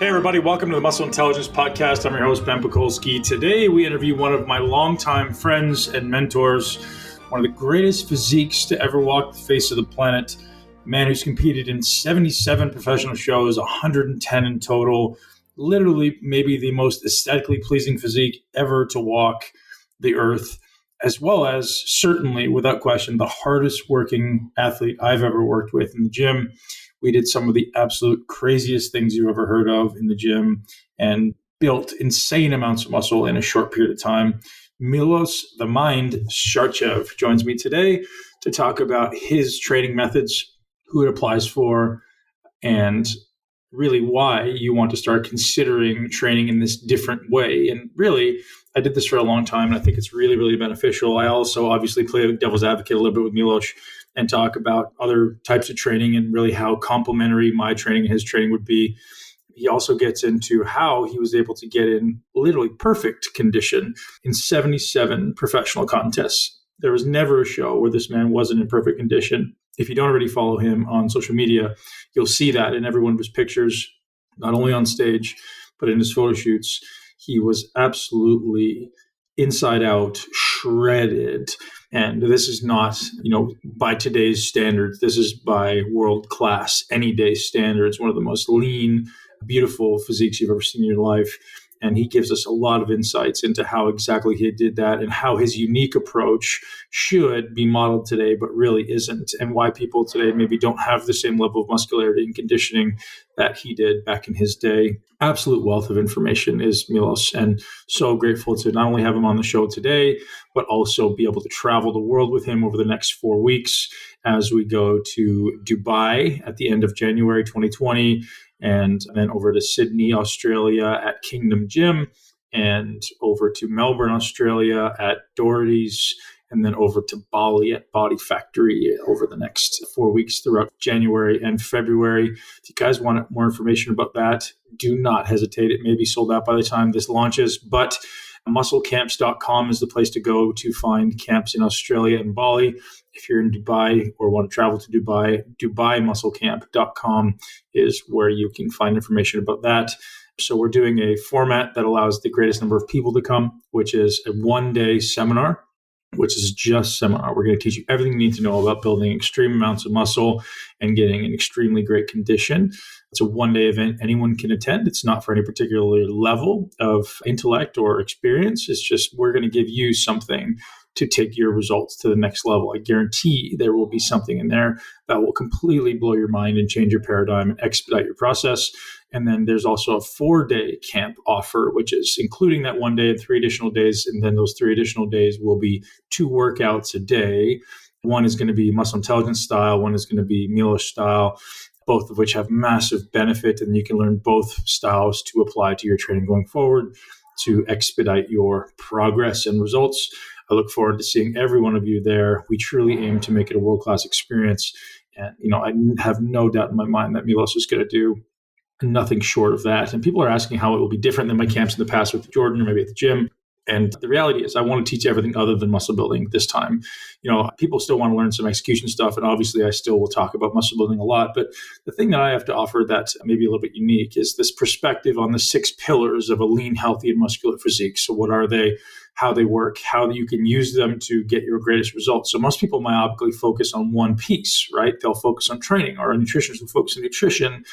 Hey everybody, welcome to the Muscle Intelligence Podcast. I'm your host, Ben Pakulski. Today we interview one of my longtime friends and mentors, one of the greatest physiques to ever walk the face of the planet, a man who's competed in 77 professional shows, 110 in total, literally maybe the most aesthetically pleasing physique ever to walk the earth, as well as certainly, without question, the hardest working athlete I've ever worked with in the gym. We did some of the absolute craziest things you've ever heard of in the gym and built insane amounts of muscle in a short period of time. Milos, the Mind Sarcev, joins me today to talk about his training methods, who it applies for, and really why you want to start considering training in this different way. And really, I did this for a long time, and I think it's really, really beneficial. I also obviously play devil's advocate a little bit with Miloš and talk about other types of training and really how complementary my training and his training would be. He also gets into how he was able to get in literally perfect condition in 77 professional contests. There was never a show where this man wasn't in perfect condition. If you don't already follow him on social media, you'll see that in every one of his pictures, not only on stage, but in his photo shoots. He was absolutely inside out, shredded. And this is not, by today's standards. This is by world-class, any day standards, one of the most lean, beautiful physiques you've ever seen in your life. And he gives us a lot of insights into how exactly he did that and how his unique approach should be modeled today, but really isn't, and why people today maybe don't have the same level of muscularity and conditioning that he did back in his day. Absolute wealth of information is Milos, and so grateful to not only have him on the show today, but also be able to travel the world with him over the next 4 weeks as we go to Dubai at the end of January 2020, and then over to Sydney, Australia at Kingdom Gym, and over to Melbourne, Australia at Doherty's, and then over to Bali at Body Factory over the next 4 weeks throughout January and February. If you guys want more information about that, do not hesitate. It may be sold out by the time this launches, but musclecamps.com is the place to go to find camps in Australia and Bali. If you're in Dubai or want to travel to Dubai, DubaiMuscleCamp.com is where you can find information about that. So we're doing a format that allows the greatest number of people to come, which is a one-day seminar, which is just seminar. We're going to teach you everything you need to know about building extreme amounts of muscle and getting an extremely great condition. It's a one-day event anyone can attend. It's not for any particular level of intellect or experience. It's just we're going to give you something to take your results to the next level. I guarantee there will be something in there that will completely blow your mind and change your paradigm and expedite your process. And then there's also a 4-day camp offer, which is including that 1 day and 3 additional days. And then those 3 additional days will be 2 workouts a day. One is going to be muscle intelligence style. One is going to be Miloš style, both of which have massive benefit. And you can learn both styles to apply to your training going forward to expedite your progress and results. I look forward to seeing every one of you there. We truly aim to make it a world-class experience. And, I have no doubt in my mind that Milos is going to do nothing short of that. And people are asking how it will be different than my camps in the past with Jordan or maybe at the gym. And the reality is I want to teach everything other than muscle building this time. People still want to learn some execution stuff. And obviously I still will talk about muscle building a lot. But the thing that I have to offer that's maybe a little bit unique is this perspective on the 6 pillars of a lean, healthy, and muscular physique. So what are they? How they work, how you can use them to get your greatest results. So most people myopically focus on one piece, right? They'll focus on training, or a nutritionist will focus on nutrition,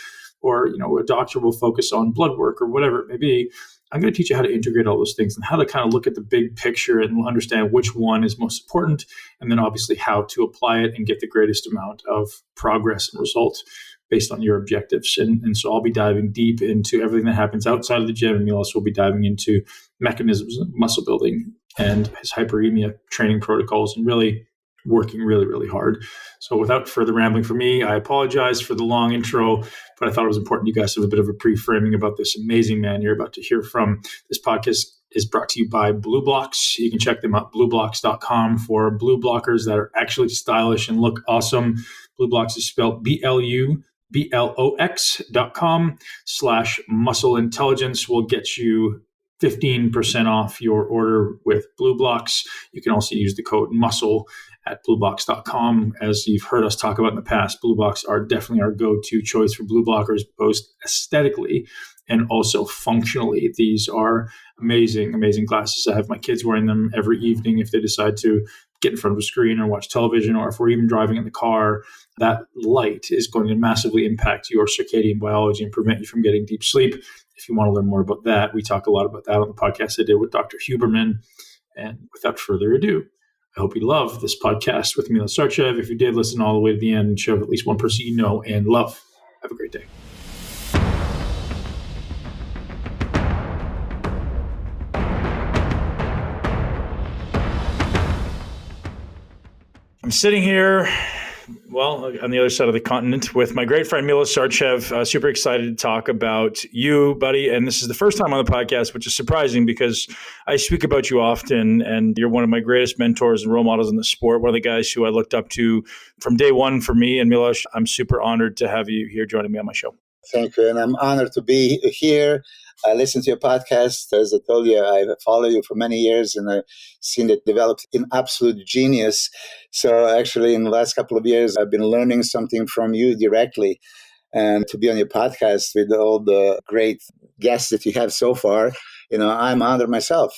or a doctor will focus on blood work or whatever it may be. I'm going to teach you how to integrate all those things and how to kind of look at the big picture and understand which one is most important, and then obviously how to apply it and get the greatest amount of progress and results based on your objectives. And so I'll be diving deep into everything that happens outside of the gym, and Milos will be diving into mechanisms of muscle building and his hyperemia training protocols and really working really, really hard. So without further rambling from me, I apologize for the long intro, but I thought it was important you guys have a bit of a pre-framing about this amazing man you're about to hear from. This podcast is brought to you by Blue Blocks. You can check them out, blueblocks.com, for blue blockers that are actually stylish and look awesome. Blue Blocks is spelled BLUBLOX.com/muscle intelligence will get you 15% off your order with Blue Blocks. You can also use the code MUSCLE at bluebox.com. As you've heard us talk about in the past, Blue Box are definitely our go-to choice for blue blockers, both aesthetically and also functionally. These are amazing, amazing glasses. I have my kids wearing them every evening if they decide to get in front of a screen or watch television, or if we're even driving in the car. That light is going to massively impact your circadian biology and prevent you from getting deep sleep. If you want to learn more about that, we talk a lot about that on the podcast I did with Dr. Huberman. And without further ado, I hope you love this podcast with Milos Sarcev. If you did, listen all the way to the end and share with at least one person you know and love. Have a great day. I'm sitting here, on the other side of the continent with my great friend Milos Sarcev. Super excited to talk about you, buddy. And this is the first time on the podcast, which is surprising because I speak about you often, and you're one of my greatest mentors and role models in the sport. One of the guys who I looked up to from day one for me. And Milos, I'm super honored to have you here joining me on my show. Thank you. And I'm honored to be here. I listen to your podcast. As I told you, I follow you for many years, and I've seen it develop in absolute genius. So actually, in the last couple of years, I've been learning something from you directly. And to be on your podcast with all the great guests that you have so far, I'm honored myself.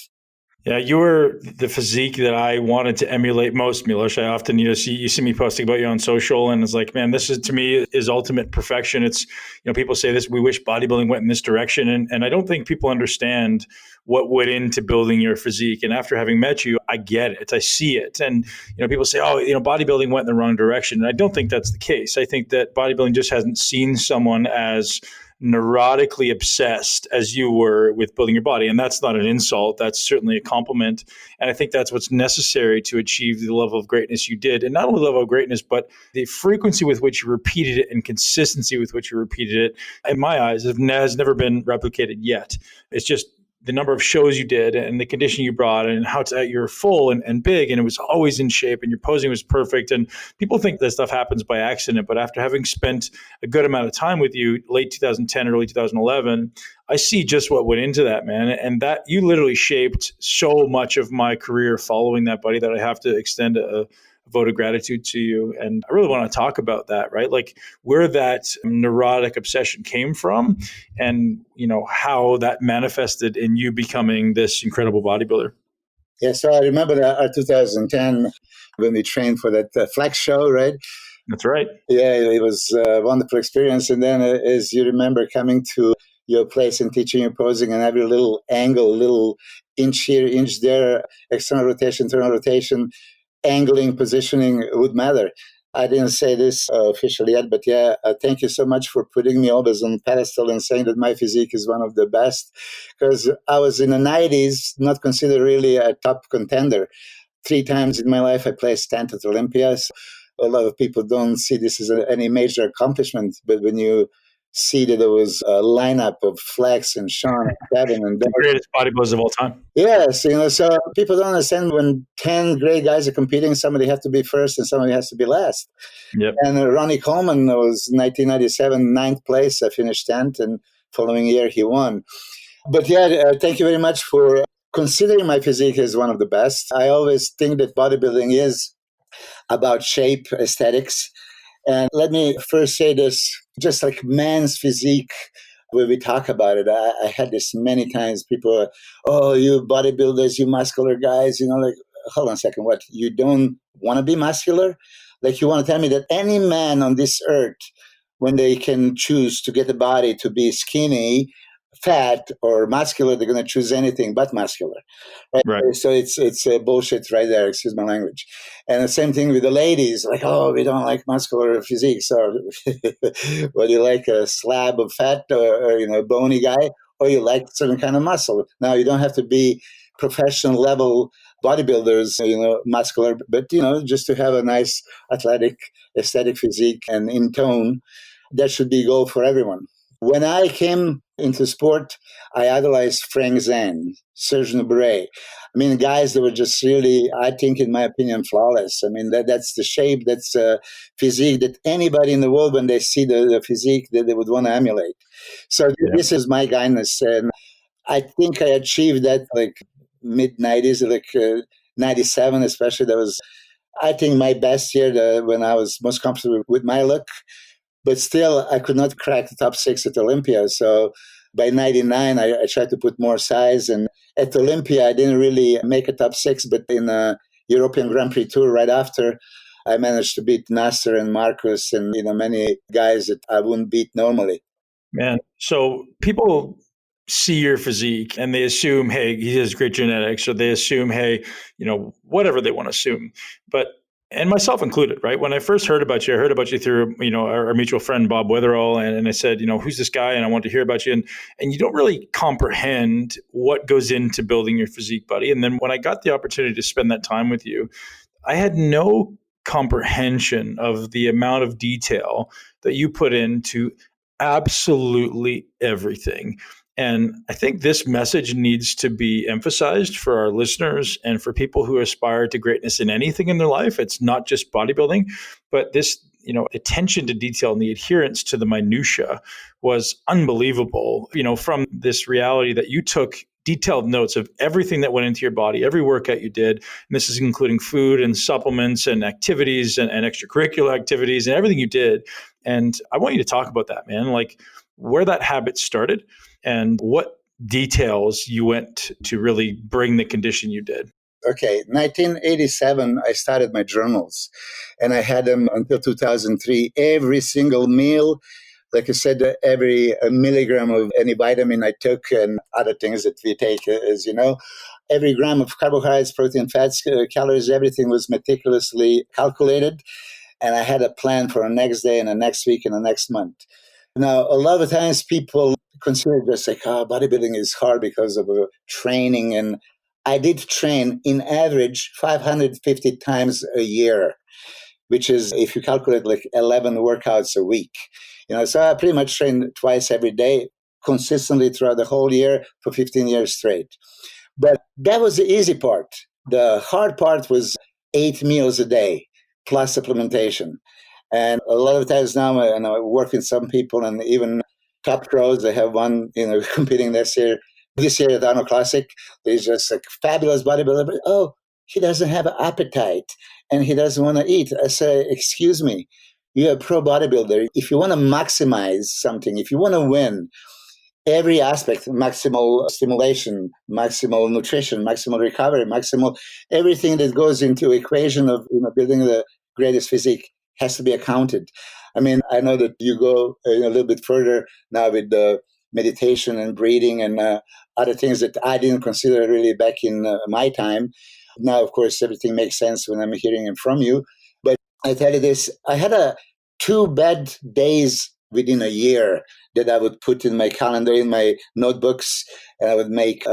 Yeah, you were the physique that I wanted to emulate most, Miloš. I often, you see me posting about you on social, and it's like, man, this is, to me, is ultimate perfection. It's, people say this, we wish bodybuilding went in this direction. And I don't think people understand what went into building your physique. And after having met you, I get it. I see it. And, people say, bodybuilding went in the wrong direction. And I don't think that's the case. I think that bodybuilding just hasn't seen someone as neurotically obsessed as you were with building your body. And that's not an insult. That's certainly a compliment. And I think that's what's necessary to achieve the level of greatness you did. And not only the level of greatness, but the frequency with which you repeated it and consistency with which you repeated it, in my eyes, has never been replicated yet. It's just the number of shows you did and the condition you brought and how you're full and big, and it was always in shape and your posing was perfect. And people think that stuff happens by accident, but after having spent a good amount of time with you, late 2010, early 2011, I see just what went into that, man. And that you literally shaped so much of my career following that, buddy, that I have to extend a vote of gratitude to you. And I really want to talk about that, right? Like where that neurotic obsession came from and, how that manifested in you becoming this incredible bodybuilder. Yeah, so I remember that 2010 when we trained for that Flex show, right? That's right. Yeah, it was a wonderful experience. And then as you remember coming to your place and teaching you posing, and every little angle, little inch here, inch there, external rotation, internal rotation, angling, positioning would matter. I didn't say this officially yet, but thank you so much for putting me always on pedestal and saying that my physique is one of the best, because I was in the 90s, not considered really a top contender. 3 times in my life, I placed 10th at Olympia. So a lot of people don't see this as any major accomplishment, but when you see that there was a lineup of Flex and Sean and Kevin and the greatest bodybuilders of all time. Yes, so people don't understand when 10 great guys are competing, somebody has to be first and somebody has to be last. Yep. And Ronnie Coleman was 1997, 9th place. I finished 10th, and following year he won. But thank you very much for considering my physique as one of the best. I always think that bodybuilding is about shape, aesthetics. And let me first say this, just like man's physique, when we talk about it, I had this many times. People are, oh, you bodybuilders, you muscular guys, like, hold on a second, what, you don't want to be muscular? Like you want to tell me that any man on this earth, when they can choose to get a body to be skinny, fat, or muscular, they're going to choose anything but muscular. Right? So it's bullshit right there, excuse my language. And the same thing with the ladies, like, oh, we don't like muscular physique. So whether you like a slab of fat or a bony guy, or you like certain kind of muscle. Now, you don't have to be professional level bodybuilders, muscular, but, just to have a nice athletic, aesthetic physique and in tone, that should be a goal for everyone. When I came into sport, I idolized Frank Zane, Serge Nubret. I mean, guys that were just really, I think, in my opinion, flawless. I mean, that's the shape, that's a physique that anybody in the world, when they see the physique, that they would want to emulate. So This is my guidance. And I think I achieved that like mid-90s, like 97 especially. That was I think my best year, when I was most comfortable with my look, but still I could not crack the top 6 at Olympia. So by 99, I tried to put more size. And at Olympia, I didn't really make a top 6, but in a European Grand Prix Tour right after, I managed to beat Nasser and Marcus and, many guys that I wouldn't beat normally. Man, so people see your physique and they assume, hey, he has great genetics, or they assume, hey, whatever they want to assume. But, and myself included, right? When I first heard about you, I heard about you through, our mutual friend, Bob Wetherall. And I said, who's this guy? And I want to hear about you. And you don't really comprehend what goes into building your physique, buddy. And then when I got the opportunity to spend that time with you, I had no comprehension of the amount of detail that you put into absolutely everything. And I think this message needs to be emphasized for our listeners and for people who aspire to greatness in anything in their life. It's not just bodybuilding, but this, attention to detail and the adherence to the minutia was unbelievable, from this reality that you took detailed notes of everything that went into your body, every workout you did. And this is including food and supplements and activities and extracurricular activities and everything you did. And I want you to talk about that, man, like where that habit started and what details you went to really bring the condition you did. Okay, 1987, I started my journals, and I had them until 2003. Every single meal, like I said, every milligram of any vitamin I took and other things that we take, as you know, every gram of carbohydrates, protein, fats, calories, everything was meticulously calculated. And I had a plan for the next day and the next week and the next month. Now, a lot of times people consider just like, bodybuilding is hard because of training. And I did train in average 550 times a year, which is, if you calculate, like 11 workouts a week. So I pretty much trained twice every day, consistently throughout the whole year for 15 years straight. But that was the easy part. The hard part was 8 meals a day plus supplementation. And a lot of times now, I work with some people, and even top pros. I have one, competing this year at Arnold Classic. There's just a fabulous bodybuilder, but he doesn't have an appetite and he doesn't want to eat. I say, excuse me, you're a pro bodybuilder. If you want to maximize something, if you want to win, every aspect, maximal stimulation, maximal nutrition, maximal recovery, maximal everything that goes into equation of building the greatest physique has to be accounted. I mean, I know that you go a little bit further now with the meditation and breathing and other things that I didn't consider really back in my time. Now, of course, everything makes sense when I'm hearing it from you. But I tell you this, I had 2 bad days within a year that I would put in my calendar, in my notebooks, and I would make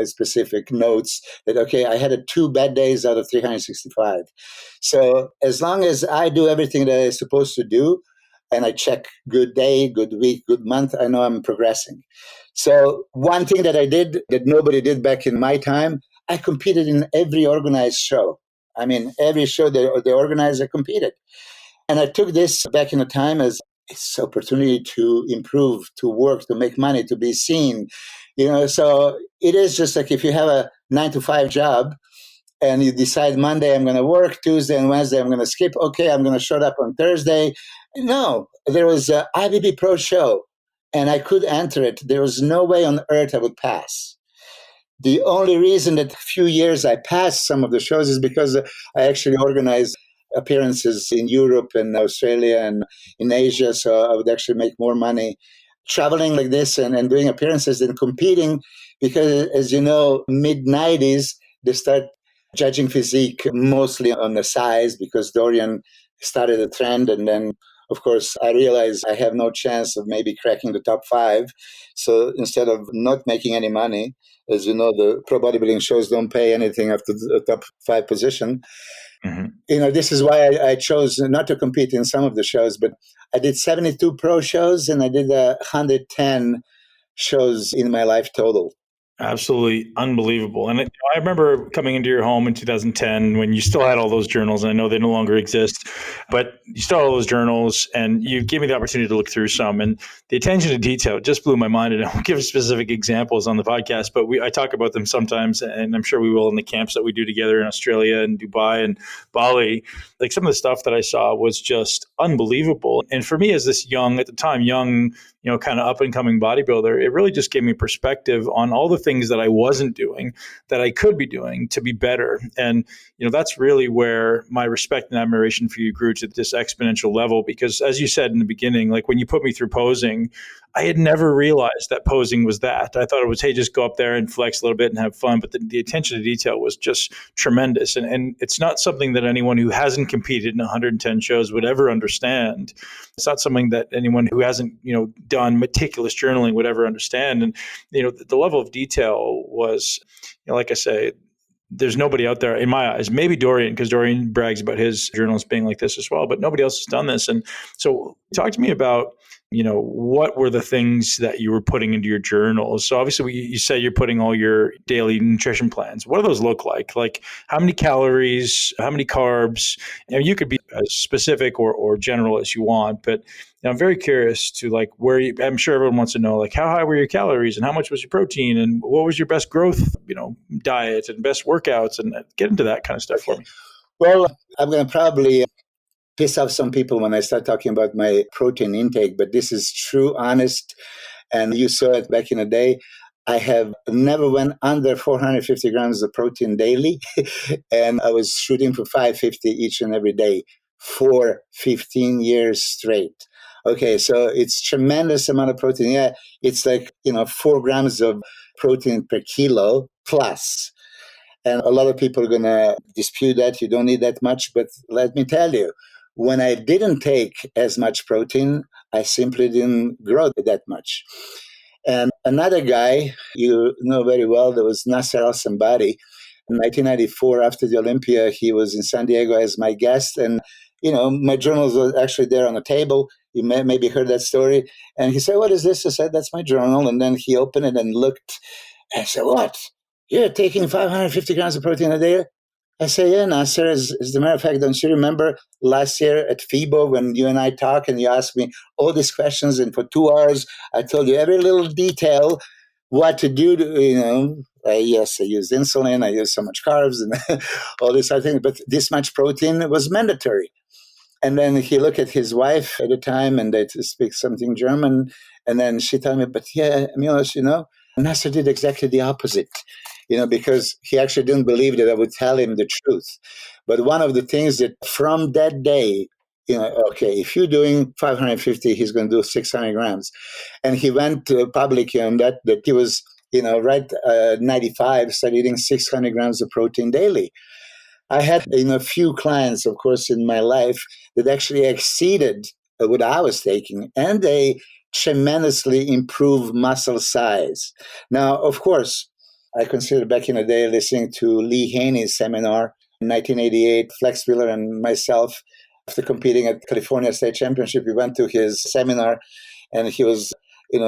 specific notes that, okay, I had 2 bad days out of 365. So as long as I do everything that I'm supposed to do, and I check good day, good week, good month, I know I'm progressing. So one thing that I did that nobody did back in my time, I competed in every organized show. I mean, every show that the organizer competed. And I took this back in the time as it's opportunity to improve, to work, to make money, to be seen. So it is just like if you have a 9-to-5 job and you decide Monday I'm going to work, Tuesday and Wednesday I'm going to skip. Okay, I'm going to show up on Thursday. No, there was a IBB Pro show and I could enter it. There was no way on earth I would pass. The only reason that a few years I passed some of the shows is because I actually organized appearances in Europe and Australia and in Asia. So I would actually make more money traveling like this and doing appearances than competing because, as you know, mid-90s, they start judging physique mostly on the size because Dorian started a trend. And then, of course, I realized I have no chance of maybe cracking the top 5. So instead of not making any money, as you know, the pro bodybuilding shows don't pay anything after the top 5 position. Mm-hmm. This is why I chose not to compete in some of the shows, but I did 72 pro shows and I did 110 shows in my life total. Absolutely unbelievable. And I remember coming into your home in 2010 when you still had all those journals. And I know they no longer exist, but you still had all those journals and you gave me the opportunity to look through some. And the attention to detail just blew my mind. And I won't give specific examples on the podcast, but I talk about them sometimes. And I'm sure we will in the camps that we do together in Australia and Dubai and Bali. Like some of the stuff that I saw was just unbelievable. And for me, as this at the time, young, kind of up and coming bodybuilder, it really just gave me perspective on all the things that I wasn't doing that I could be doing to be better. And, that's really where my respect and admiration for you grew to this exponential level, because as you said in the beginning, like when you put me through posing, I had never realized that posing was that. I thought it was, hey, just go up there and flex a little bit and have fun. But the attention to detail was just tremendous. And it's not something that anyone who hasn't competed in 110 shows would ever understand. It's not something that anyone who hasn't, done meticulous journaling would ever understand. And, the level of detail was, like I say, there's nobody out there in my eyes, maybe Dorian, because Dorian brags about his journals being like this as well, but nobody else has done this. And so talk to me about, what were the things that you were putting into your journals? So obviously you said you're putting all your daily nutrition plans. What do those look like? Like how many calories, how many carbs? You could be as specific or general as you want, but I'm very curious to like I'm sure everyone wants to know like how high were your calories and how much was your protein and what was your best growth, diet and best workouts, and get into that kind of stuff for me. Well, I'm going to probably piss off some people when I start talking about my protein intake, but this is true, honest, and you saw it back in the day. I have never went under 450 grams of protein daily, and I was shooting for 550 each and every day for 15 years straight. Okay, so it's tremendous amount of protein. Yeah, it's like, 4 grams of protein per kilo plus. And a lot of people are going to dispute that. You don't need that much. But let me tell you, when I didn't take as much protein, I simply didn't grow that much. And another guy you know very well, there was Nasser Al-Sambari. In 1994, after the Olympia, he was in San Diego as my guest. And, my journals were actually there on the table. You maybe heard that story. And he said, "What is this?" I said, "That's my journal." And then he opened it and looked. And I said, "What? You're taking 550 grams of protein a day?" I say, "Yeah, Nasser, as a matter of fact, don't you remember last year at FIBO when you and I talked and you asked me all these questions, and for 2 hours I told you every little detail, what to do to, yes, I used insulin, I used so much carbs and all this other thing, but this much protein was mandatory." And then he looked at his wife at the time and they speak something German. And then she told me, "But yeah, Milos, Nasser did exactly the opposite, because he actually didn't believe that I would tell him the truth." But one of the things that from that day, okay, if you're doing 550, he's going to do 600 grams. And he went public on that he was, right 95, started eating 600 grams of protein daily. I had a few clients, of course, in my life that actually exceeded what I was taking, and they tremendously improved muscle size. Now, of course, I consider back in the day listening to Lee Haney's seminar in 1988, Flex Wheeler and myself, after competing at California State Championship, we went to his seminar and he was,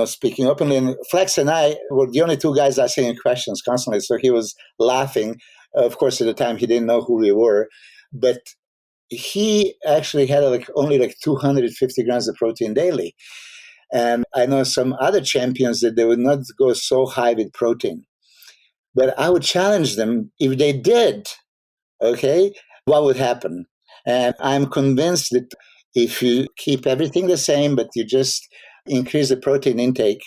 speaking openly. And Flex and I were the only two guys asking him questions constantly. So he was laughing. Of course, at the time, he didn't know who we were. But he actually had only 250 grams of protein daily. And I know some other champions that they would not go so high with protein. But I would challenge them, if they did, okay, what would happen? And I'm convinced that if you keep everything the same, but you just increase the protein intake,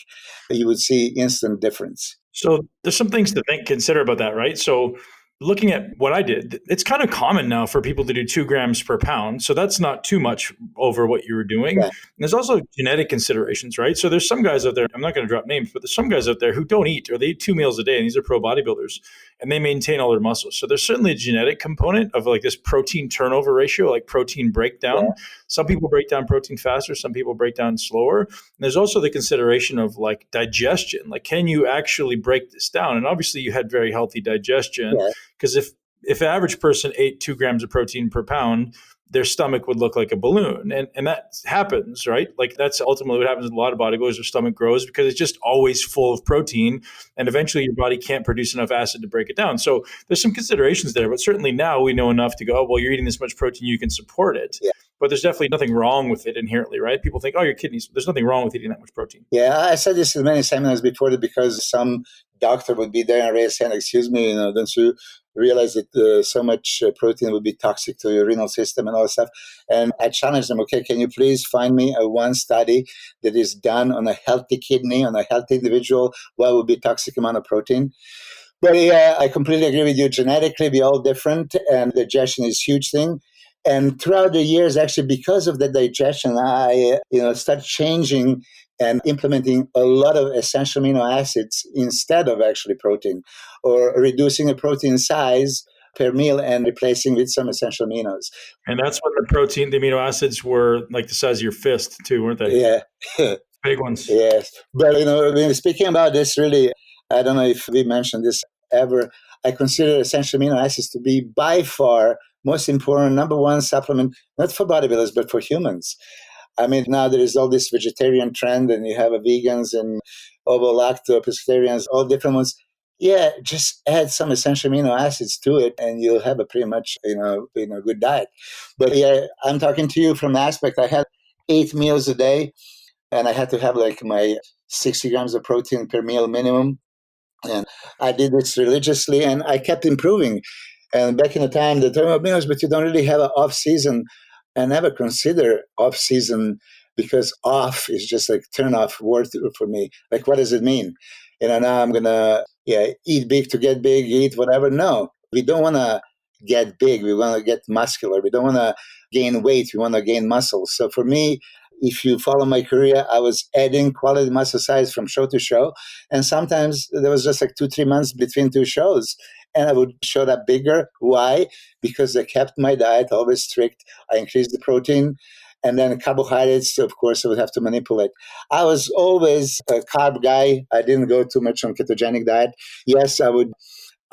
you would see instant difference. So there's some things to consider about that, right? So looking at what I did, it's kind of common now for people to do 2 grams per pound. So that's not too much over what you were doing. Yeah. And there's also genetic considerations, right? So there's some guys out there, I'm not going to drop names, but there's some guys out there who don't eat, or they eat 2 meals a day, and these are pro bodybuilders, and they maintain all their muscles. So there's certainly a genetic component of this protein turnover ratio, like protein breakdown. Yeah. Some people break down protein faster, some people break down slower. And there's also the consideration of digestion. Can you actually break this down? And obviously you had very healthy digestion. Yeah. Because if an average person ate 2 grams of protein per pound, their stomach would look like a balloon. And that happens, right? Like that's ultimately what happens with a lot of bodybuilders. Their stomach grows because it's just always full of protein. And eventually your body can't produce enough acid to break it down. So there's some considerations there, but certainly now we know enough to go, oh, well, you're eating this much protein, you can support it. Yeah. But there's definitely nothing wrong with it inherently, right? People think, oh, your kidneys. There's nothing wrong with eating that much protein. Yeah, I said this in many seminars before because some doctor would be there and raise his hand, excuse me, don't you realize that so much protein would be toxic to your renal system and all that stuff? And I challenged them, okay, can you please find me one study that is done on a healthy kidney, on a healthy individual, what would be toxic amount of protein? But yeah, I completely agree with you. Genetically, we're all different, and digestion is a huge thing. And throughout the years, actually, because of the digestion, I started changing and implementing a lot of essential amino acids instead of actually protein, or reducing the protein size per meal and replacing with some essential aminos. And that's when the amino acids were like the size of your fist too, weren't they? Yeah. Big ones. Yes. But, when speaking about this, really, I don't know if we mentioned this ever, I consider essential amino acids to be by far most important, number one supplement, not for bodybuilders, but for humans. I mean, now there is all this vegetarian trend, and you have vegans and ovo-lacto, pescatarians, all different ones. Yeah, just add some essential amino acids to it, and you'll have a pretty much, good diet. But yeah, I'm talking to you from the aspect I had 8 meals a day, and I had to have like my 60 grams of protein per meal minimum. And I did this religiously, and I kept improving. And back in the time, they told me, Miloš, but you don't really have an off season. I never consider off season because off is just like turn off word for me. Like, what does it mean? Now I'm going to eat big to get big, eat whatever. No, we don't want to get big. We want to get muscular. We don't want to gain weight. We want to gain muscle. So for me, if you follow my career, I was adding quality muscle size from show to show. And sometimes there was just like 2-3 months between two shows. And I would show up bigger. Why? Because I kept my diet always strict. I increased the protein. And then carbohydrates, of course, I would have to manipulate. I was always a carb guy. I didn't go too much on ketogenic diet. Yes, I would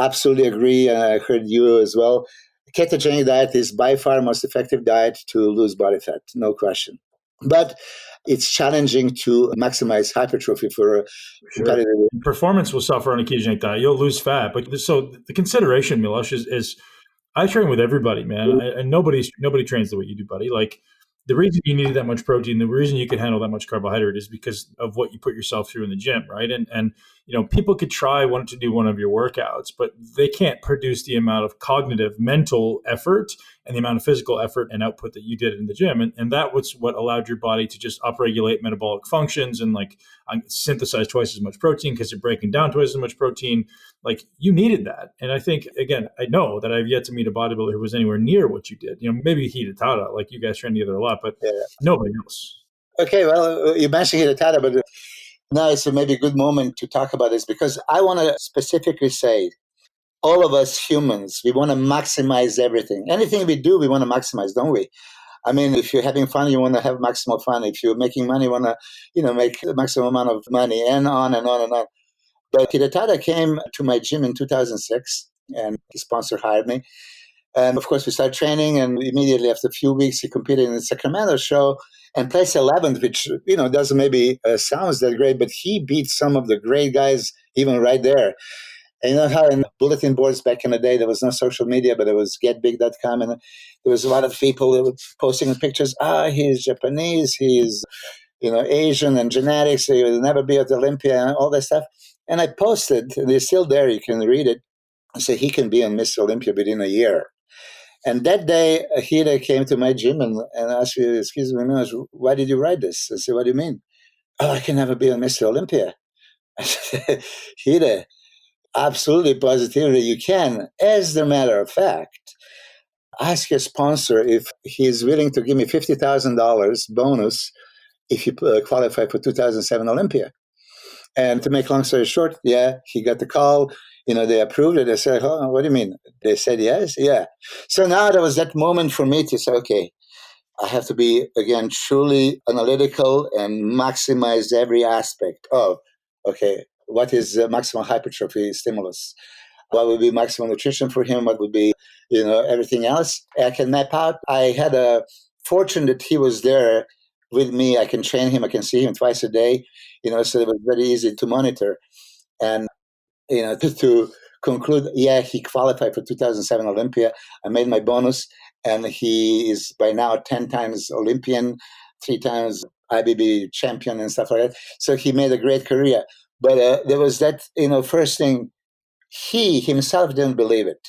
absolutely agree. And I heard you as well. Ketogenic diet is by far most effective diet to lose body fat. No question. But it's challenging to maximize hypertrophy for competitive. Sure. Performance will suffer on a ketogenic diet. You'll lose fat. But so the consideration, Miloš, is I train with everybody, man. And nobody trains the way you do, buddy. Like the reason you need that much protein, the reason you can handle that much carbohydrate is because of what you put yourself through in the gym, right? And people could try to do one of your workouts, but they can't produce the amount of cognitive, mental effort and the amount of physical effort and output that you did in the gym. And that was what allowed your body to just upregulate metabolic functions and like synthesize twice as much protein because you're breaking down twice as much protein. Like you needed that. And I think, again, I know that I've yet to meet a bodybuilder who was anywhere near what you did. Maybe Hidetada, like you guys train together a lot, but nobody else. Okay, well, you mentioned Hidetada, but now it's maybe a good moment to talk about this because I want to specifically say all of us humans, we want to maximize everything. Anything we do, we want to maximize, don't we? I mean, if you're having fun, you want to have maximal fun. If you're making money, you want to, make the maximum amount of money and on and on and on. But Hidetada came to my gym in 2006 and his sponsor hired me. And of course, we started training, and immediately after a few weeks, he competed in the Sacramento show and placed 11th, which, doesn't maybe sounds that great, but he beat some of the great guys even right there. And you know how in bulletin boards back in the day, there was no social media, but there was getbig.com, and there was a lot of people that were posting pictures. He's Japanese, he's, Asian and genetics, he will never be at Olympia and all that stuff. And I posted, and it's still there, you can read it. I said, he can be on Mr. Olympia within a year. And that day, Hide came to my gym and asked me, excuse me, Miloš, why did you write this? I said, what do you mean? I can never be on Mr. Olympia. I said, Hide, absolutely, positively, you can. As a matter of fact, ask your sponsor if he's willing to give me $50,000 bonus if you qualify for 2007 Olympia. And to make long story short, he got the call. They approved it. I said, oh, what do you mean? They said yes? Yeah. So now there was that moment for me to say, okay, I have to be, again, truly analytical and maximize every aspect of, okay, what is maximal hypertrophy stimulus? what would be maximum nutrition for him, what would be, everything else. I can map out. I had a fortune that he was there with me. I can train him. I can see him twice a day, so it was very easy to monitor. And, to conclude, he qualified for 2007 Olympia. I made my bonus, and he is by now 10 times Olympian, 3 times IBB champion and stuff like that. So he made a great career. But there was that, first thing, he himself didn't believe it.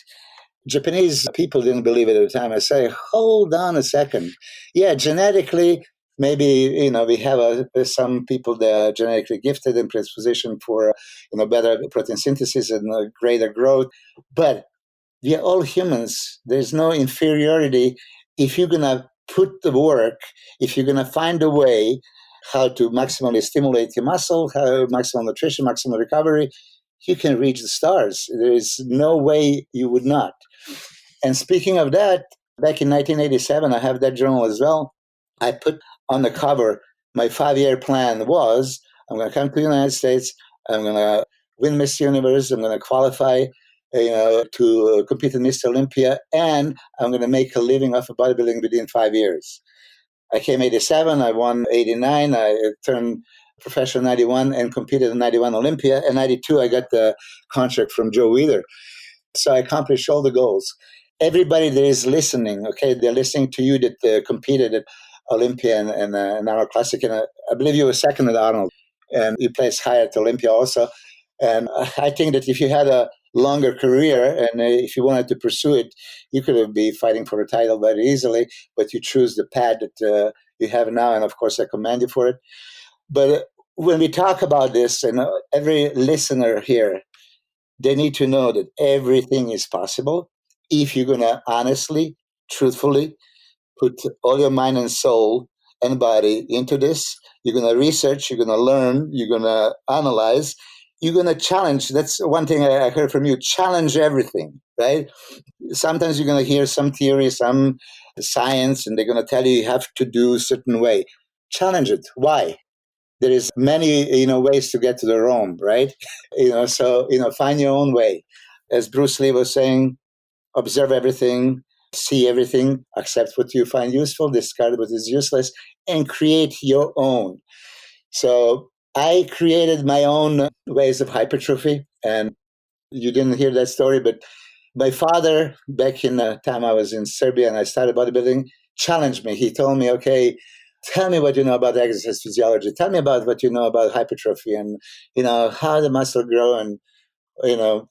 Japanese people didn't believe it at the time. I say, hold on a second. Yeah, genetically, maybe, we have some people that are genetically gifted and predisposition for, better protein synthesis and greater growth. But we are all humans. There's no inferiority. If you're going to put the work, if you're going to find a way how to maximally stimulate your muscle, how maximum nutrition, maximum recovery, you can reach the stars. There is no way you would not. And speaking of that, back in 1987, I have that journal as well. I put on the cover, my 5-year plan was, I'm going to come to the United States, I'm going to win Miss Universe, I'm going to qualify to compete in Mr. Olympia, and I'm going to make a living off of bodybuilding within 5 years. I came 87, I won 89, I turned professional 91 and competed in 91 Olympia. And 92, I got the contract from Joe Wheeler. So I accomplished all the goals. Everybody that is listening, okay, they're listening to you that competed at Olympia and Arnold Classic. And I believe you were second at Arnold. And you placed high at Olympia also. And I think that if you had a longer career and if you wanted to pursue it, you could be fighting for a title very easily, but you choose the path that you have now. And of course, I commend you for it. But when we talk about this, and every listener here, they need to know that everything is possible if you're going to honestly, truthfully put all your mind and soul and body into this. You're going to research, you're going to learn, you're going to analyze, you're going to challenge. That's one thing I heard from you. Challenge everything, right? Sometimes you're going to hear some theory, some science, and they're going to tell you have to do a certain way. Challenge it. Why? There is many, ways to get to the Rome, right? So, find your own way. As Bruce Lee was saying, observe everything, see everything, accept what you find useful, discard what is useless, and create your own. So I created my own ways of hypertrophy. And you didn't hear that story, but my father, back in the time I was in Serbia and I started bodybuilding, challenged me. He told me, okay, tell me what you know about exercise physiology. Tell me about what you know about hypertrophy and, how the muscle grow. And,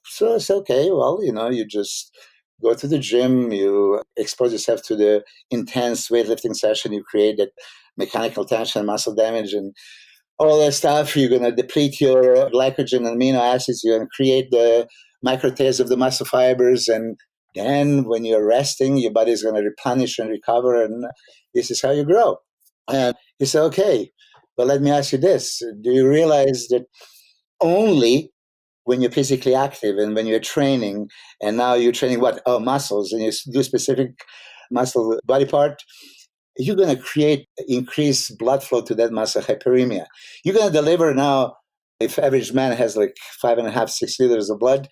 so it's okay. Well, you just go to the gym, you expose yourself to the intense weightlifting session, you create that mechanical tension, muscle damage, and all that stuff. You're going to deplete your glycogen and amino acids. You're going to create the microtears of the muscle fibers. And then when you're resting, your body's going to replenish and recover. And this is how you grow. And he said, okay, but let me ask you this. Do you realize that only when you're physically active and when you're training, and now you're training what? Oh, muscles, and you do specific muscle body part, you're going to create increased blood flow to that muscle, hyperemia. You're going to deliver now, if average man has like 5.5, 6 liters of blood,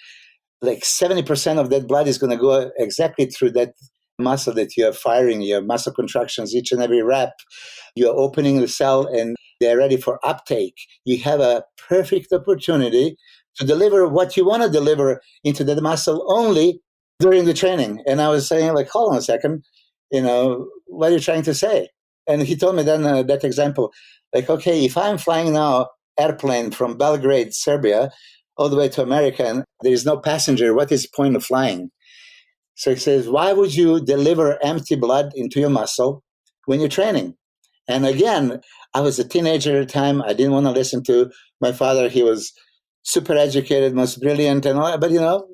like 70% of that blood is going to go exactly through that muscle that you are firing, your muscle contractions, each and every rep. You're opening the cell and they're ready for uptake. You have a perfect opportunity to deliver what you want to deliver into that muscle only during the training. And I was saying, like, hold on a second, what are you trying to say? And he told me then that example, like, okay, if I'm flying now airplane from Belgrade, Serbia, all the way to America, and there is no passenger, what is the point of flying? So he says, why would you deliver empty blood into your muscle when you're training? And again, I was a teenager at the time. I didn't want to listen to my father. He was super educated, most brilliant, and all that. But,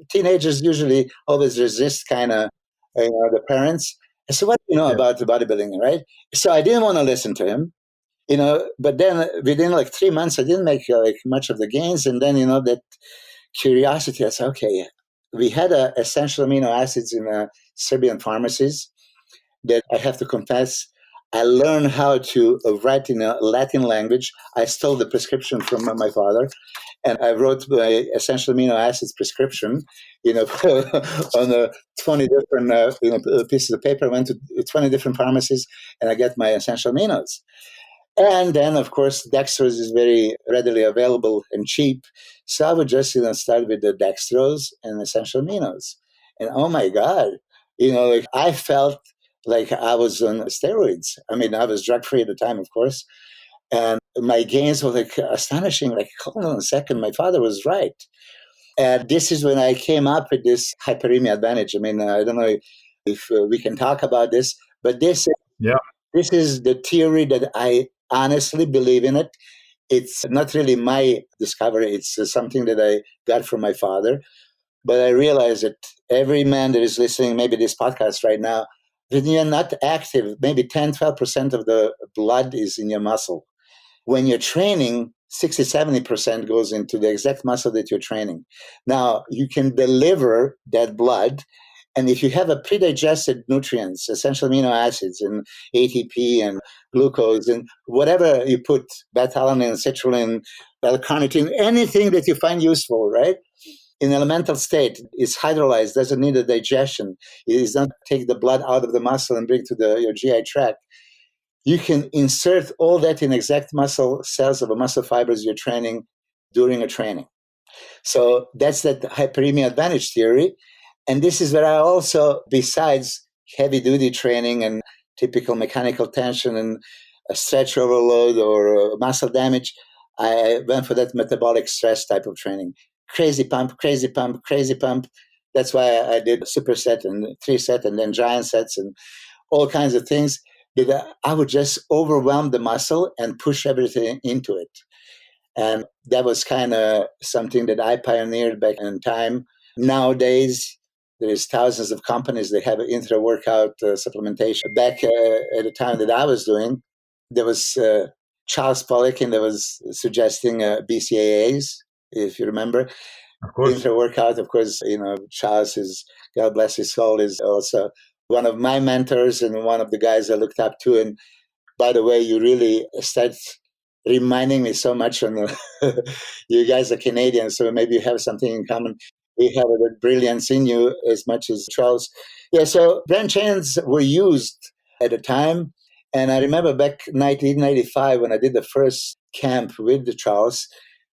teenagers usually always resist kind of the parents. I said, what do you know about the bodybuilding, right? So I didn't want to listen to him, but then within like 3 months, I didn't make like much of the gains. And then, that curiosity, I said, okay, we had essential amino acids in Serbian pharmacies that I have to confess, I learned how to write in a Latin language. I stole the prescription from my father, and I wrote my essential amino acids prescription, on 20 different pieces of paper. I went to 20 different pharmacies, and I got my essential aminos. And then, of course, dextrose is very readily available and cheap. So I would just start with the dextrose and essential aminos. And oh my God, like I felt like I was on steroids. I mean, I was drug free at the time, of course. And my gains were like astonishing. Like, hold on a second, my father was right. And this is when I came up with this hyperemia advantage. I mean, I don't know if we can talk about this, but Yeah. this is the theory that I honestly believe in it. It's not really my discovery. It's something that I got from my father. But I realize that every man that is listening, maybe this podcast right now, when you're not active, maybe 10, 12% of the blood is in your muscle. When you're training, 60, 70% goes into the exact muscle that you're training. Now, you can deliver that blood. And if you have a pre-digested nutrients, essential amino acids and ATP and glucose and whatever you put, beta-alanine, citrulline, L-carnitine, anything that you find useful, right? In elemental state, it's hydrolyzed, doesn't need a digestion. It is not take the blood out of the muscle and bring to your GI tract. You can insert all that in exact muscle cells of the muscle fibers you're training during a training. So that's that hyperemia advantage theory. And this is where I also, besides heavy duty training and typical mechanical tension and a stretch overload or muscle damage, I went for that metabolic stress type of training. Crazy pump, crazy pump, crazy pump. That's why I did superset and 3-set and then giant sets and all kinds of things. That I would just overwhelm the muscle and push everything into it. And that was kind of something that I pioneered back in time. Nowadays, there is thousands of companies that have intra-workout supplementation. Back at the time that I was doing, there was Charles Poliquin that was suggesting BCAAs, if you remember. Of course. Intra-workout, of course, Charles is, God bless his soul, is also one of my mentors and one of the guys I looked up to. And by the way, you really start reminding me so much on you guys are Canadians, so maybe you have something in common. We have a brilliance in you as much as Charles. Yeah, so branch chains were used at the time. And I remember back 1995 when I did the first camp with the Charles,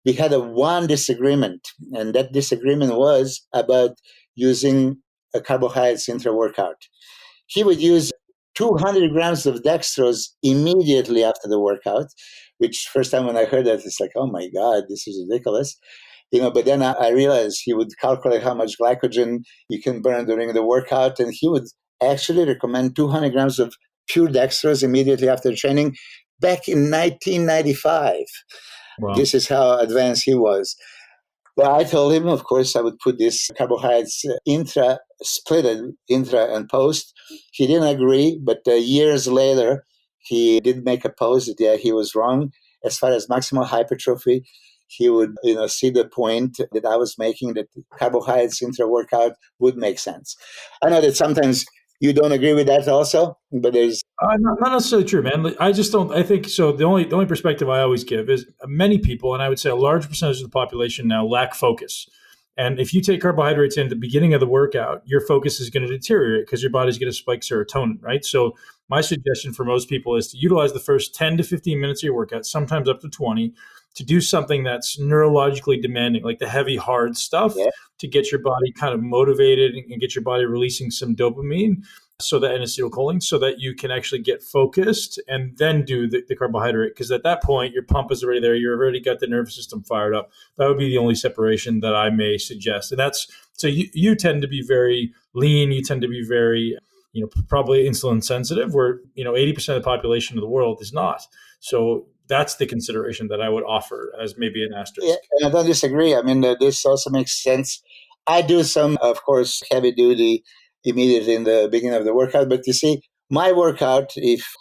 we had one disagreement. And that disagreement was about using a carbohydrates intra-workout. He would use 200 grams of dextrose immediately after the workout, which first time when I heard that, it's like, oh my God, this is ridiculous. But then I realized he would calculate how much glycogen you can burn during the workout, and he would actually recommend 200 grams of pure dextrose immediately after training back in 1995. Wow. This is how advanced he was. Well, I told him, of course, I would put this carbohydrates split intra and post. He didn't agree, but years later, he did make a post that, yeah, he was wrong. As far as maximal hypertrophy, he would see the point that I was making, that carbohydrates intra-workout would make sense. I know that sometimes you don't agree with that also, but there's... Not necessarily true, man. I just don't. I think so. The only perspective I always give is many people, and I would say a large percentage of the population now, lack focus. And if you take carbohydrates in at the beginning of the workout, your focus is going to deteriorate because your body's going to spike serotonin, right? So my suggestion for most people is to utilize the first 10 to 15 minutes of your workout, sometimes up to 20, to do something that's neurologically demanding, like the heavy, hard stuff, to get your body kind of motivated and get your body releasing some dopamine, so that, and acetylcholine, so that you can actually get focused and then do the carbohydrate. Because at that point, your pump is already there. You've already got the nervous system fired up. That would be the only separation that I may suggest. And that's, so you tend to be very lean. You tend to be very, probably insulin sensitive, where, 80% of the population of the world is not. So that's the consideration that I would offer as maybe an asterisk. Yeah, and I don't disagree. I mean, this also makes sense. I do some, of course, heavy duty immediately in the beginning of the workout. But you see, my workout, if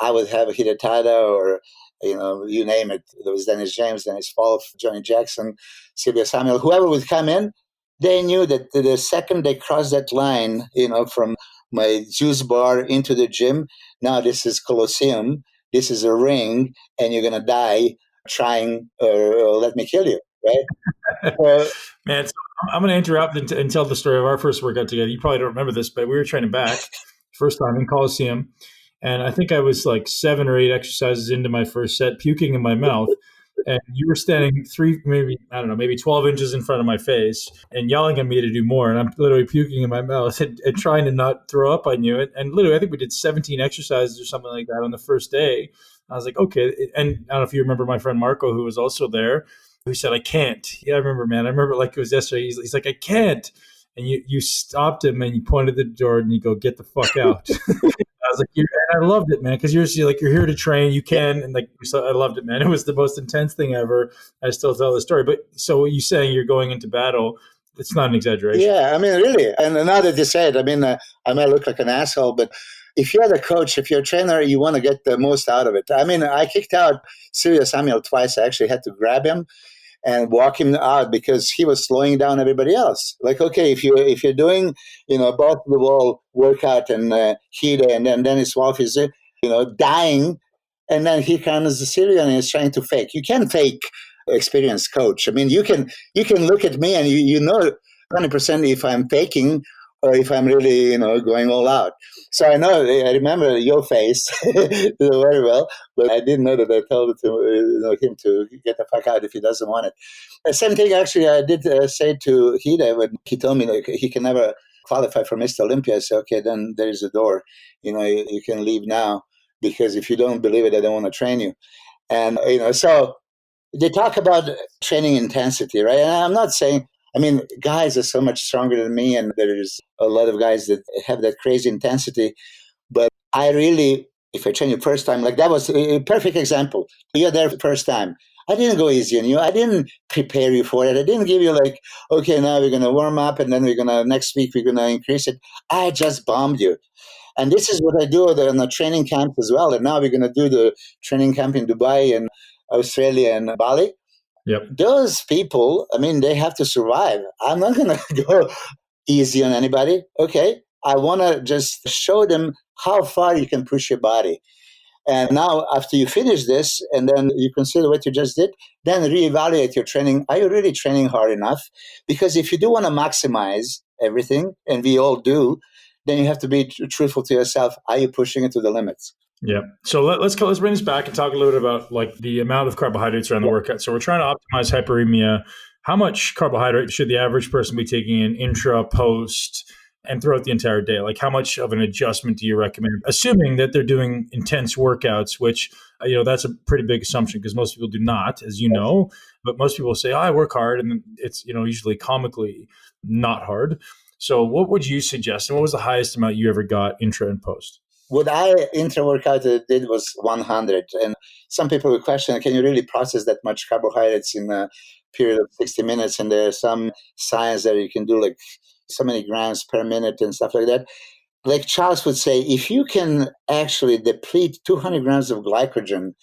I would have a Hidetada or, you name it, there was Dennis James, Dennis Wolf, Johnny Jackson, Sylvia Samuel, whoever would come in, they knew that the second they crossed that line, from my juice bar into the gym, Now this is Colosseum. This is a ring, and you're going to die trying, or let me kill you, right? Man, so I'm going to interrupt and tell the story of our first workout together. You probably don't remember this, but we were training back first time in Coliseum. And I think I was like 7 or 8 exercises into my first set, puking in my mouth. And you were standing maybe 12 inches in front of my face and yelling at me to do more. And I'm literally puking in my mouth and trying to not throw up on you. And literally, I think we did 17 exercises or something like that on the first day. I was like, okay. And I don't know if you remember my friend Marco, who was also there, who said, I can't. Yeah, I remember, man. I remember like it was yesterday. He's like, I can't. And you stopped him and you pointed at the door and you go, get the fuck out. I was like, and I loved it, man, because you're here to train. You can, and like, so I loved it, man. It was the most intense thing ever. I still tell the story. But so what you saying you're going into battle, it's not an exaggeration. Yeah, I mean, really. And now that you say it, I mean, I might look like an asshole, but if you're the coach, if you're a trainer, you want to get the most out of it. I mean, I kicked out Sirius Samuel twice. I actually had to grab him and walk him out because he was slowing down everybody else. Like, okay, if you're doing, above the wall workout and Hide, and then Dennis Wolf is, dying, and then he comes the Syrian and is trying to fake. You can fake experienced coach. I mean, you can look at me and you know 100% if I'm faking or if I'm really, going all out. So I remember your face very well, but I didn't know that I told him to get the fuck out if he doesn't want it. The same thing, actually, I did say to Hide when he told me he can never qualify for Mr. Olympia. I said, okay, then there's a door. You can leave now because if you don't believe it, I don't want to train you. And, so they talk about training intensity, right? And I'm not saying, guys are so much stronger than me, and there's a lot of guys that have that crazy intensity. But I really, if I train you first time, like that was a perfect example. You're there first time. I didn't go easy on you. I didn't prepare you for it. I didn't give you like, okay, now we're going to warm up, and then next week we're going to increase it. I just bombed you. And this is what I do in the training camp as well. And now we're going to do the training camp in Dubai and Australia and Bali. Yep. Those people, they have to survive. I'm not going to go easy on anybody. Okay. I want to just show them how far you can push your body. And now after you finish this and then you consider what you just did, then reevaluate your training. Are you really training hard enough? Because if you do want to maximize everything, and we all do, then you have to be truthful to yourself. Are you pushing it to the limits? Yeah. So let's bring this back and talk a little bit about like the amount of carbohydrates around the workout. So we're trying to optimize hyperemia. How much carbohydrate should the average person be taking in intra, post, and throughout the entire day? Like how much of an adjustment do you recommend? Assuming that they're doing intense workouts, which, that's a pretty big assumption because most people do not, as you know, but most people say, I work hard. And it's, usually comically not hard. So what would you suggest? And what was the highest amount you ever got intra and post? What I intra-workout did was 100. And some people would question, can you really process that much carbohydrates in a period of 60 minutes? And there's some science that you can do like so many grams per minute and stuff like that. Like Charles would say, if you can actually deplete 200 grams of glycogen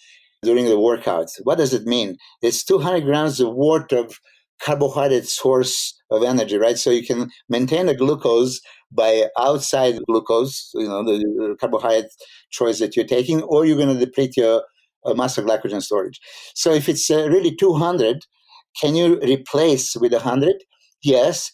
during the workout, what does it mean? It's 200 grams of worth of carbohydrate source of energy, right? So you can maintain the glucose by outside glucose, the carbohydrate choice that you're taking, or you're going to deplete your muscle glycogen storage. So if it's really 200, can you replace with 100? Yes.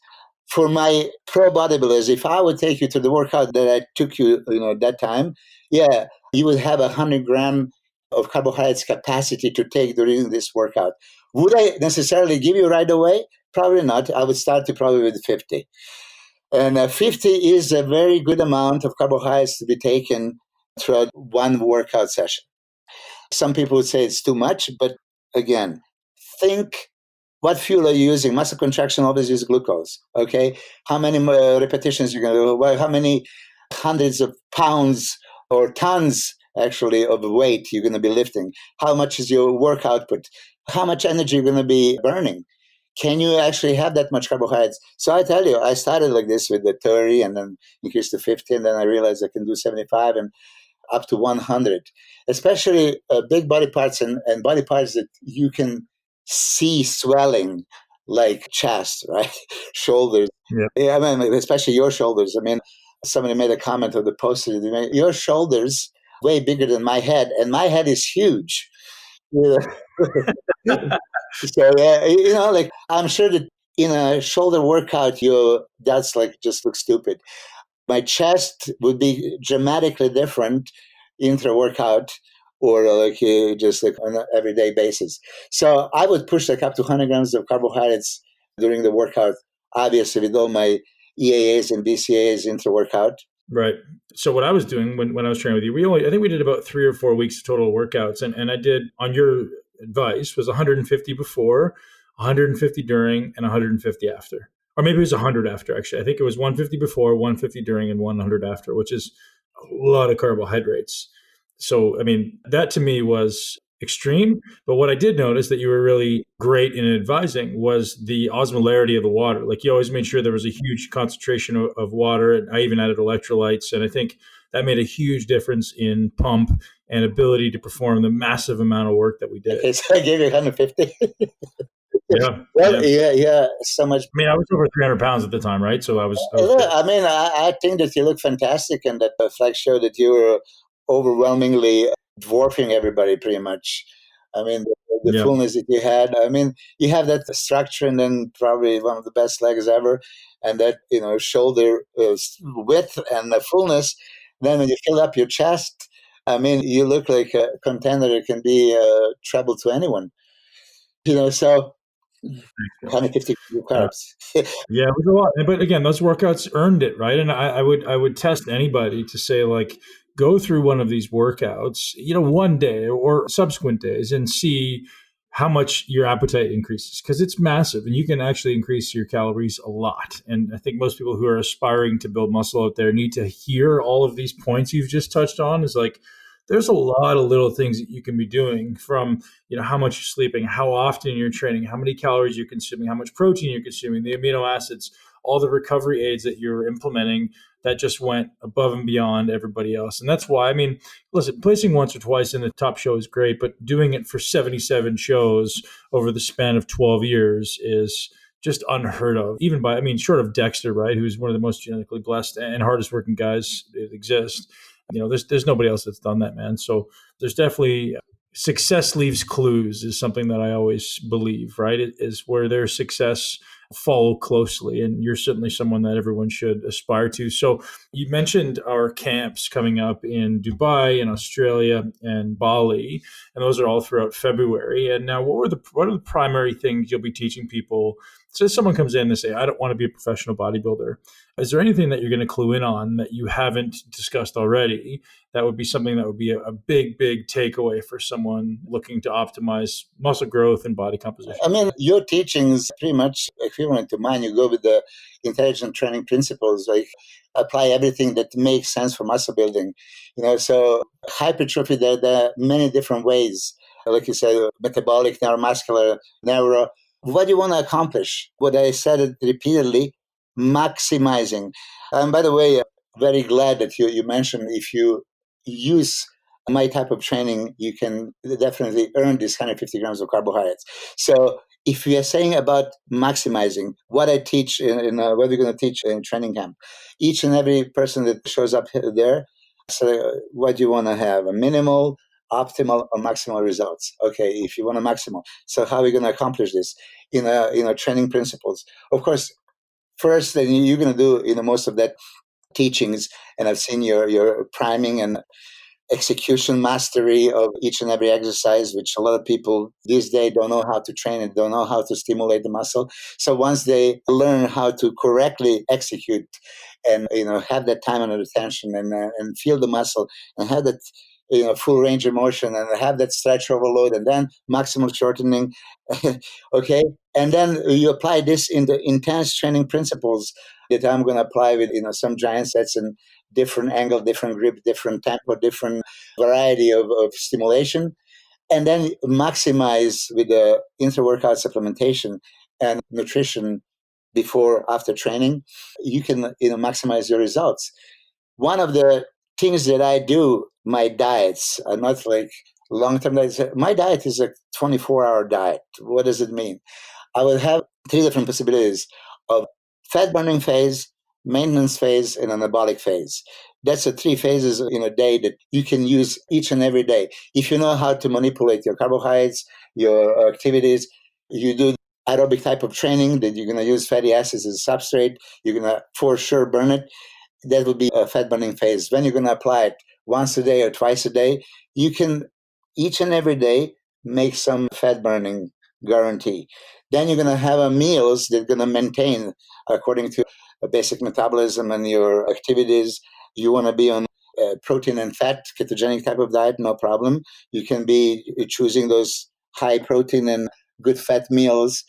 For my pro bodybuilders, if I would take you to the workout that I took you, that time, yeah, you would have 100 gram of carbohydrates capacity to take during this workout. Would I necessarily give you right away? Probably not. I would start probably with 50. And 50 is a very good amount of carbohydrates to be taken throughout one workout session. Some people would say it's too much, but again, think what fuel are you using? Muscle contraction always uses glucose, okay? How many repetitions you're going to do? How many hundreds of pounds or tons, actually, of weight you're going to be lifting? How much is your work output? How much energy you're going to be burning? Can you actually have that much carbohydrates? So I tell you, I started like this with the 30 and then increased to 50, and then I realized I can do 75 and up to 100, especially big body parts and body parts that you can see swelling, like chest, right? Shoulders. Yeah. Especially your shoulders. Somebody made a comment on the post. Your shoulders way bigger than my head, and my head is huge. You know? So, like I'm sure that in a shoulder workout, that's like just looks stupid. My chest would be dramatically different intra workout or just like on an everyday basis. So I would push like up to 100 grams of carbohydrates during the workout, obviously with all my EAAs and BCAAs intra workout. Right. So what I was doing when I was training with you, I think we did about 3 or 4 weeks total workouts. And I did, on your advice, was 150 before, 150 during, and 150 after. Or maybe it was 100 after, actually. I think it was 150 before, 150 during, and 100 after, which is a lot of carbohydrates. So, I mean, that to me was extreme. But what I did notice that you were really great in advising was the osmolarity of the water. Like you always made sure there was a huge concentration of water. And I even added electrolytes. And I think that made a huge difference in pump and ability to perform the massive amount of work that we did. Okay, so I gave you 150. Yeah. Well, yeah, so much. I mean, I was over 300 pounds at the time, right? So I was I mean, I think that you look fantastic, and that the flag showed that you were overwhelmingly dwarfing everybody pretty much. I mean, the fullness that you had. I mean, you have that structure, and then probably one of the best legs ever, and that shoulder width and the fullness. Then when you fill up your chest, I mean, you look like a contender that can be trouble to anyone. So 150 carbs. Yeah, it was a lot. But again, those workouts earned it, right? And I would test anybody to say, like, go through one of these workouts, one day or subsequent days, and see how much your appetite increases, because it's massive and you can actually increase your calories a lot. And I think most people who are aspiring to build muscle out there need to hear all of these points you've just touched on. Is like, there's a lot of little things that you can be doing, from, how much you're sleeping, how often you're training, how many calories you're consuming, how much protein you're consuming, the amino acids, all the recovery aids that you're implementing that just went above and beyond everybody else. And that's why, I mean, listen, placing once or twice in the top show is great, but doing it for 77 shows over the span of 12 years is just unheard of. Even by, I mean, short of Dexter, right, who's one of the most genetically blessed and hardest working guys that exist. There's nobody else that's done that, man. So there's definitely success leaves clues is something that I always believe, right? It is where their success follow closely. And you're certainly someone that everyone should aspire to. So you mentioned our camps coming up in Dubai and Australia and Bali, and those are all throughout February. And now what are the primary things you'll be teaching people? So if someone comes in and say, I don't want to be a professional bodybuilder, is there anything that you're going to clue in on that you haven't discussed already that would be something that would be a big, big takeaway for someone looking to optimize muscle growth and body composition? I mean, your teaching is pretty much equivalent to mine. You go with the intelligent training principles, like apply everything that makes sense for muscle building. So hypertrophy, there are many different ways. Like you said, metabolic, neuromuscular, neuro. What do you want to accomplish? What I said it repeatedly, maximizing. And by the way, very glad that you mentioned if you use my type of training, you can definitely earn these 150 grams of carbohydrates. So if we are saying about maximizing, what I teach in what we're going to teach in training camp, each and every person that shows up there, so what do you want to have? A minimal, optimal, or maximal results? Okay, if you want a maximal, so how are we going to accomplish this in training principles? Of course, first, then you're going to do most of that teachings, and I've seen your priming and execution mastery of each and every exercise, which a lot of people these days don't know how to train and don't know how to stimulate the muscle. So once they learn how to correctly execute and have that time and attention and feel the muscle and have that full range of motion and have that stretch overload and then maximal shortening, okay, and then you apply this in the intense training principles that I'm going to apply with some giant sets and different angle, different grip, different tempo, different variety of stimulation, and then maximize with the intra-workout supplementation and nutrition before, after training, you can maximize your results. One of the things that I do, my diets are not like long-term diets. My diet is a 24-hour diet. What does it mean? I will have 3 different possibilities of fat burning phase, maintenance phase, and anabolic phase. That's the 3 phases in a day that you can use each and every day. If you know how to manipulate your carbohydrates, your activities, you do aerobic type of training that you're going to use fatty acids as a substrate, you're going to for sure burn it. That will be a fat burning phase. When you're going to apply it once a day or twice a day, you can each and every day make some fat burning guarantee. Then you're going to have meals that are going to maintain according to a basic metabolism and your activities. You want to be on protein and fat ketogenic type of diet, no problem. You can be choosing those high protein and good fat meals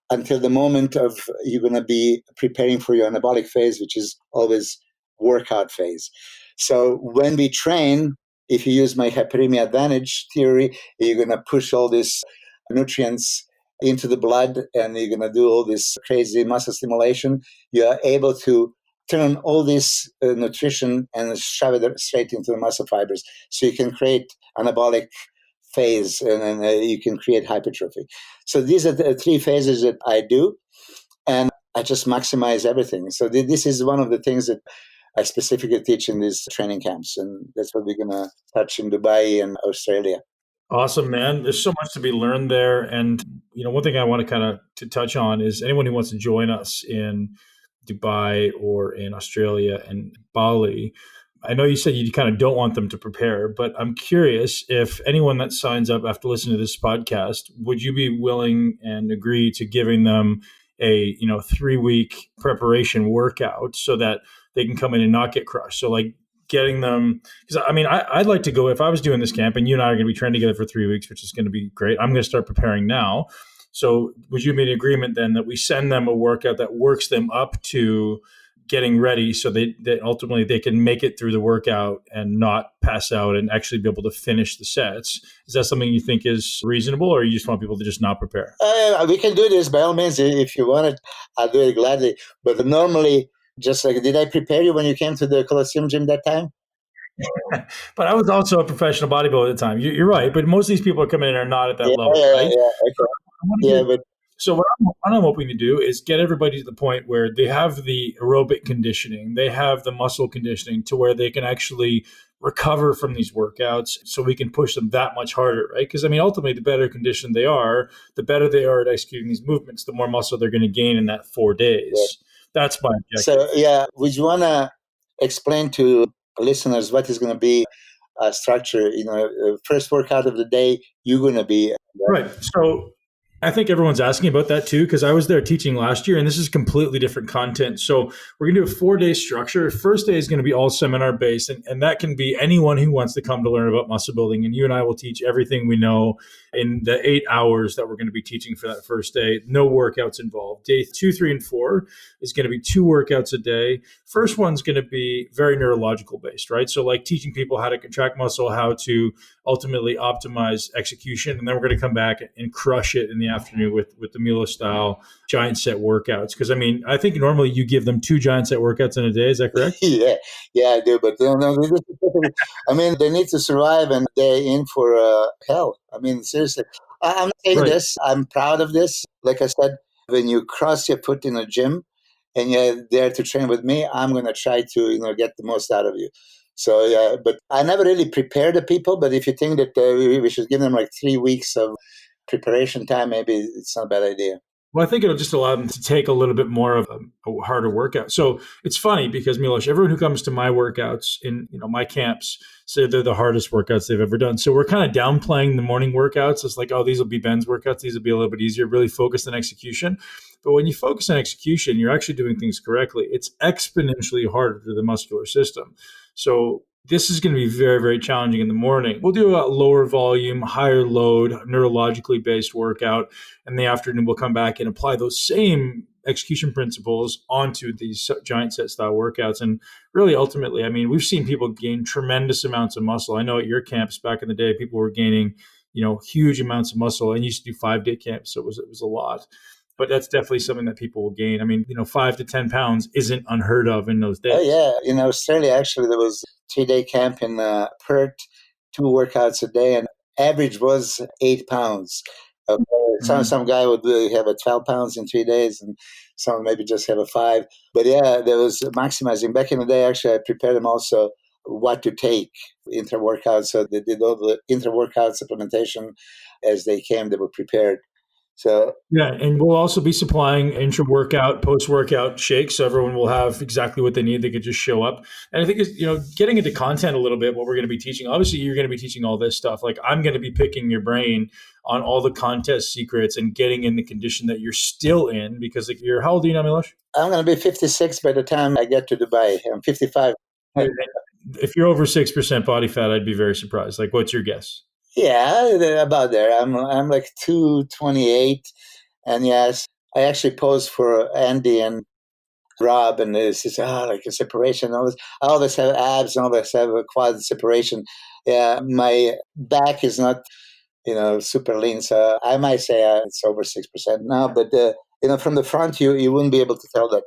until the moment of you're going to be preparing for your anabolic phase, which is always workout phase. So when we train, if you use my hyperemia advantage theory, you're going to push all these nutrients into the blood and you're going to do all this crazy muscle stimulation. You are able to turn all this nutrition and shove it straight into the muscle fibers. So you can create anabolic phase and you can create hypertrophy. So these are the 3 phases that I do, and I just maximize everything. So this is one of the things that I specifically teach in these training camps, and that's what we're going to touch in Dubai and Australia. Awesome, man. There's so much to be learned there. And, one thing I want to kind of to touch on is anyone who wants to join us in Dubai or in Australia and Bali. I know you said you kind of don't want them to prepare, but I'm curious if anyone that signs up after listening to this podcast, would you be willing and agree to giving them a 3-week preparation workout so that they can come in and not get crushed? So like getting them, because I'd like to go, if I was doing this camp and you and I are going to be training together for 3 weeks, which is going to be great, I'm going to start preparing now. So would you be in agreement then that we send them a workout that works them up to getting ready so that ultimately they can make it through the workout and not pass out and actually be able to finish the sets? Is that something you think is reasonable, or you just want people to just not prepare? We can do this by all means. If you want it, I'll do it gladly. But normally, just like, did I prepare you when you came to the Colosseum gym that time? But I was also a professional bodybuilder at the time. You're right, but most of these people are coming in are not at that level, right? Okay. So what I'm hoping to do is get everybody to the point where they have the aerobic conditioning, they have the muscle conditioning to where they can actually recover from these workouts so we can push them that much harder, right? Because ultimately the better conditioned they are, the better they are at executing these movements, the more muscle they're going to gain in that 4 days. Yeah. That's my objective. So would you want to explain to listeners what is going to be a structure? First workout of the day, you're going to be right. So I think everyone's asking about that too, because I was there teaching last year and this is completely different content. So we're going to do a 4-day structure. First day is going to be all seminar based, and that can be anyone who wants to come to learn about muscle building. And you and I will teach everything we know in the 8 hours that we're going to be teaching for that first day. No workouts involved. Day 2, 3, and 4 is going to be 2 workouts a day. First one's going to be very neurological based, right? So like teaching people how to contract muscle, how to ultimately optimize execution. And then we're going to come back and crush it in the afternoon with the Miloš style giant set workouts. Because I think normally you give them 2 giant set workouts in a day. Is that correct? Yeah, I do. But they need to survive, and they're in for hell. Seriously, I'm saying this. I'm proud of this. Like I said, when you cross your foot in a gym and you're there to train with me, I'm going to try to get the most out of you. So but I never really prepare the people. But if you think that we should give them like 3 weeks of preparation time, maybe it's not a bad idea. Well, I think it'll just allow them to take a little bit more of a harder workout. So it's funny because, Miloš, everyone who comes to my workouts in my camps say they're the hardest workouts they've ever done. So we're kind of downplaying the morning workouts. It's like, oh, these will be Ben's workouts. These will be a little bit easier, really focused on execution. But when you focus on execution, you're actually doing things correctly. It's exponentially harder for the muscular system. So this is going to be very, very challenging in the morning. We'll do a lower volume, higher load, neurologically based workout. In the afternoon, we'll come back and apply those same execution principles onto these giant set style workouts. And really, ultimately, we've seen people gain tremendous amounts of muscle. I know at your camps back in the day, people were gaining, huge amounts of muscle. And you used to do 5-day camps, so it was a lot. But that's definitely something that people will gain. 5 to 10 pounds isn't unheard of in those days. Oh, yeah. In Australia, actually, there was a 3-day camp in Perth, 2 workouts a day, and average was 8 pounds. Some guy would have a 12 pounds in 3 days, and some maybe just have a 5. But there was maximizing. Back in the day, actually, I prepared them also what to take intra-workout. So they did all the intra-workout supplementation as they came. They were prepared. So yeah, and we'll also be supplying intra-workout, post-workout shakes, so everyone will have exactly what they need. They could just show up. And I think it's, getting into content a little bit, what we're going to be teaching. Obviously, you're going to be teaching all this stuff. Like, I'm going to be picking your brain on all the contest secrets and getting in the condition that you're still in, because like, how old are you now, Miloš? I'm going to be 56 by the time I get to Dubai. I'm 55. If you're over 6% body fat, I'd be very surprised. Like, what's your guess? Yeah, about there. I'm like 228. And yes, I actually posed for Andy and Rob, and this is like a separation. I always have abs, and always have a quad separation. Yeah, my back is not, super lean, so I might say it's over 6% now. But from the front, you wouldn't be able to tell that.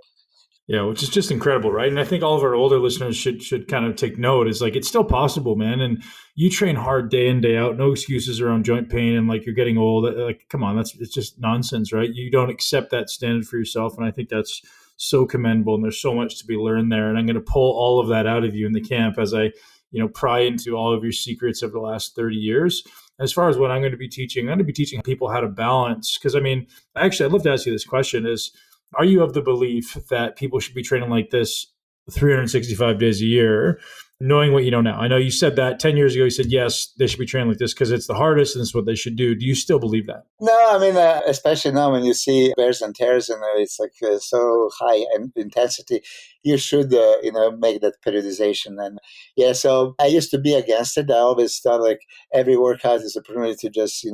Yeah, which is just incredible, right? And I think all of our older listeners should kind of take note. Is like, it's still possible, man. And you train hard day in, day out. No excuses around joint pain and like you're getting old. Like, come on, it's just nonsense, right? You don't accept that standard for yourself, and I think that's so commendable. And there's so much to be learned there. And I'm going to pull all of that out of you in the camp as I, pry into all of your secrets of the last 30 years. As far as what I'm going to be teaching, I'm going to be teaching people how to balance. Because I'd love to ask you this question: are you of the belief that people should be training like this 365 days a year, knowing what you know now? I know you said that 10 years ago. You said, yes, they should be training like this because it's the hardest and it's what they should do. Do you still believe that? No, I mean, especially now when you see bears and tears and it's like so high intensity, you should, make that periodization. And yeah, so I used to be against it. I always thought like every workout is a opportunity to just,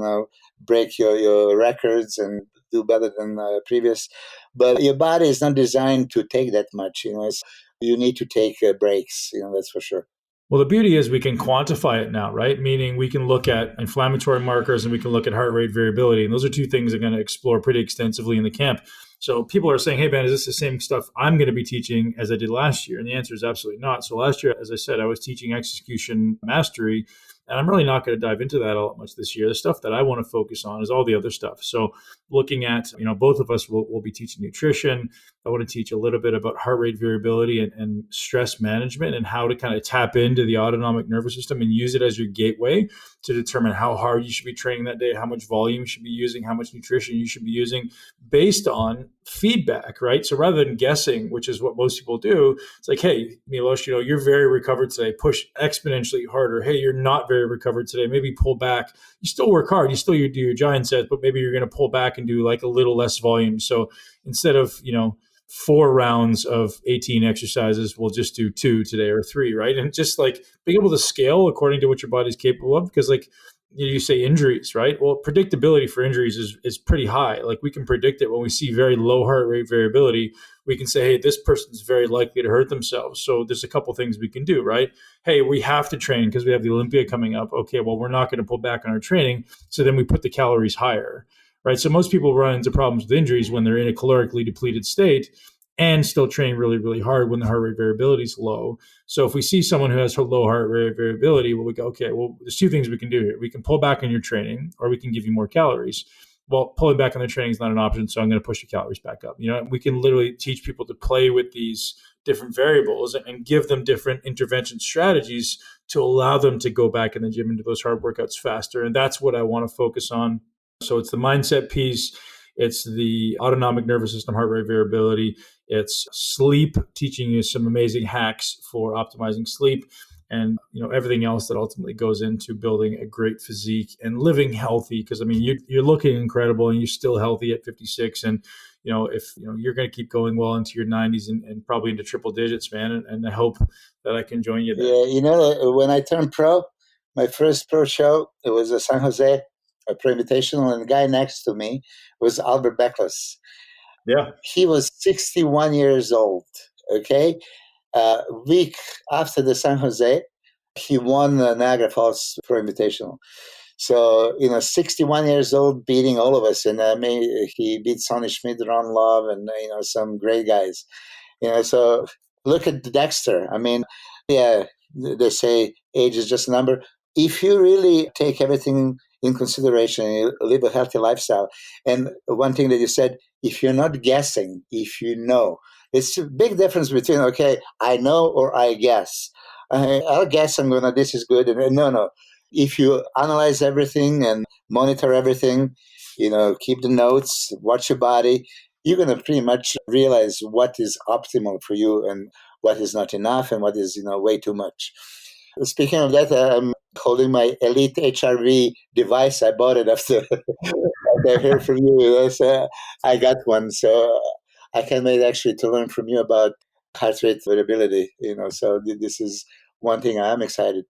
break your records and do better than previous. But your body is not designed to take that much. You need to take breaks. That's for sure. Well, the beauty is we can quantify it now, right? Meaning we can look at inflammatory markers and we can look at heart rate variability. And those are two things I'm going to explore pretty extensively in the camp. So people are saying, hey, Ben, is this the same stuff I'm going to be teaching as I did last year? And the answer is absolutely not. So last year, as I said, I was teaching execution mastery. And I'm really not going to dive into that all that much this year. The stuff that I want to focus on is all the other stuff. So looking at, both of us will be teaching nutrition. I want to teach a little bit about heart rate variability and stress management and how to kind of tap into the autonomic nervous system and use it as your gateway to determine how hard you should be training that day, how much volume you should be using, how much nutrition you should be using based on feedback, right? So rather than guessing, which is what most people do, it's like, hey, Miloš, you're very recovered today. Push exponentially harder. Hey, you're not very recovered today. Maybe pull back. You still work hard. You still do your giant sets, but maybe you're going to pull back and do like a little less volume. So instead of, 4 rounds of 18 exercises, we'll just do 2 today or 3, right? And just like being able to scale according to what your body's capable of, because like you say injuries, right? Well, predictability for injuries is pretty high. Like we can predict it when we see very low heart rate variability. We can say, hey, this person's very likely to hurt themselves. So there's a couple things we can do, right? Hey, we have to train because we have the Olympia coming up. Okay, well, we're not going to pull back on our training. So then we put the calories higher. Right. So most people run into problems with injuries when they're in a calorically depleted state and still train really, really hard when the heart rate variability is low. So if we see someone who has low heart rate variability, well, we go, okay, well, there's 2 things we can do here. We can pull back on your training or we can give you more calories. Well, pulling back on their training is not an option. So I'm going to push the calories back up. We can literally teach people to play with these different variables and give them different intervention strategies to allow them to go back in the gym and do those hard workouts faster. And that's what I want to focus on. So it's the mindset piece. It's the autonomic nervous system, heart rate variability. It's sleep, teaching you some amazing hacks for optimizing sleep, and everything else that ultimately goes into building a great physique and living healthy. Because you're looking incredible and you're still healthy at 56. And if you're going to keep going well into your 90s and probably into triple digits, man. And I hope that I can join you there. Yeah, when I turned pro, my first pro show, it was a San Jose. A pro invitational, and the guy next to me was Albert Beckless. Yeah. He was 61 years old. Okay. Week after the San Jose, he won the Niagara Falls Pro Invitational. So, 61 years old, beating all of us. And he beat Sonny Schmidt, Ron Love, and, some great guys. So look at Dexter. They say age is just a number. If you really take everything in consideration, you live a healthy lifestyle. And one thing that you said, if you're not guessing, if you know, it's a big difference between, okay, I know or I guess. I'll guess this is good. And no. If you analyze everything and monitor everything, keep the notes, watch your body, you're going to pretty much realize what is optimal for you and what is not enough and what is, way too much. Speaking of that, I'm holding my Elite HRV device. I bought it after I heard from you. So I got one. So I can't wait actually to learn from you about heart rate variability. So this is one thing I'm excited.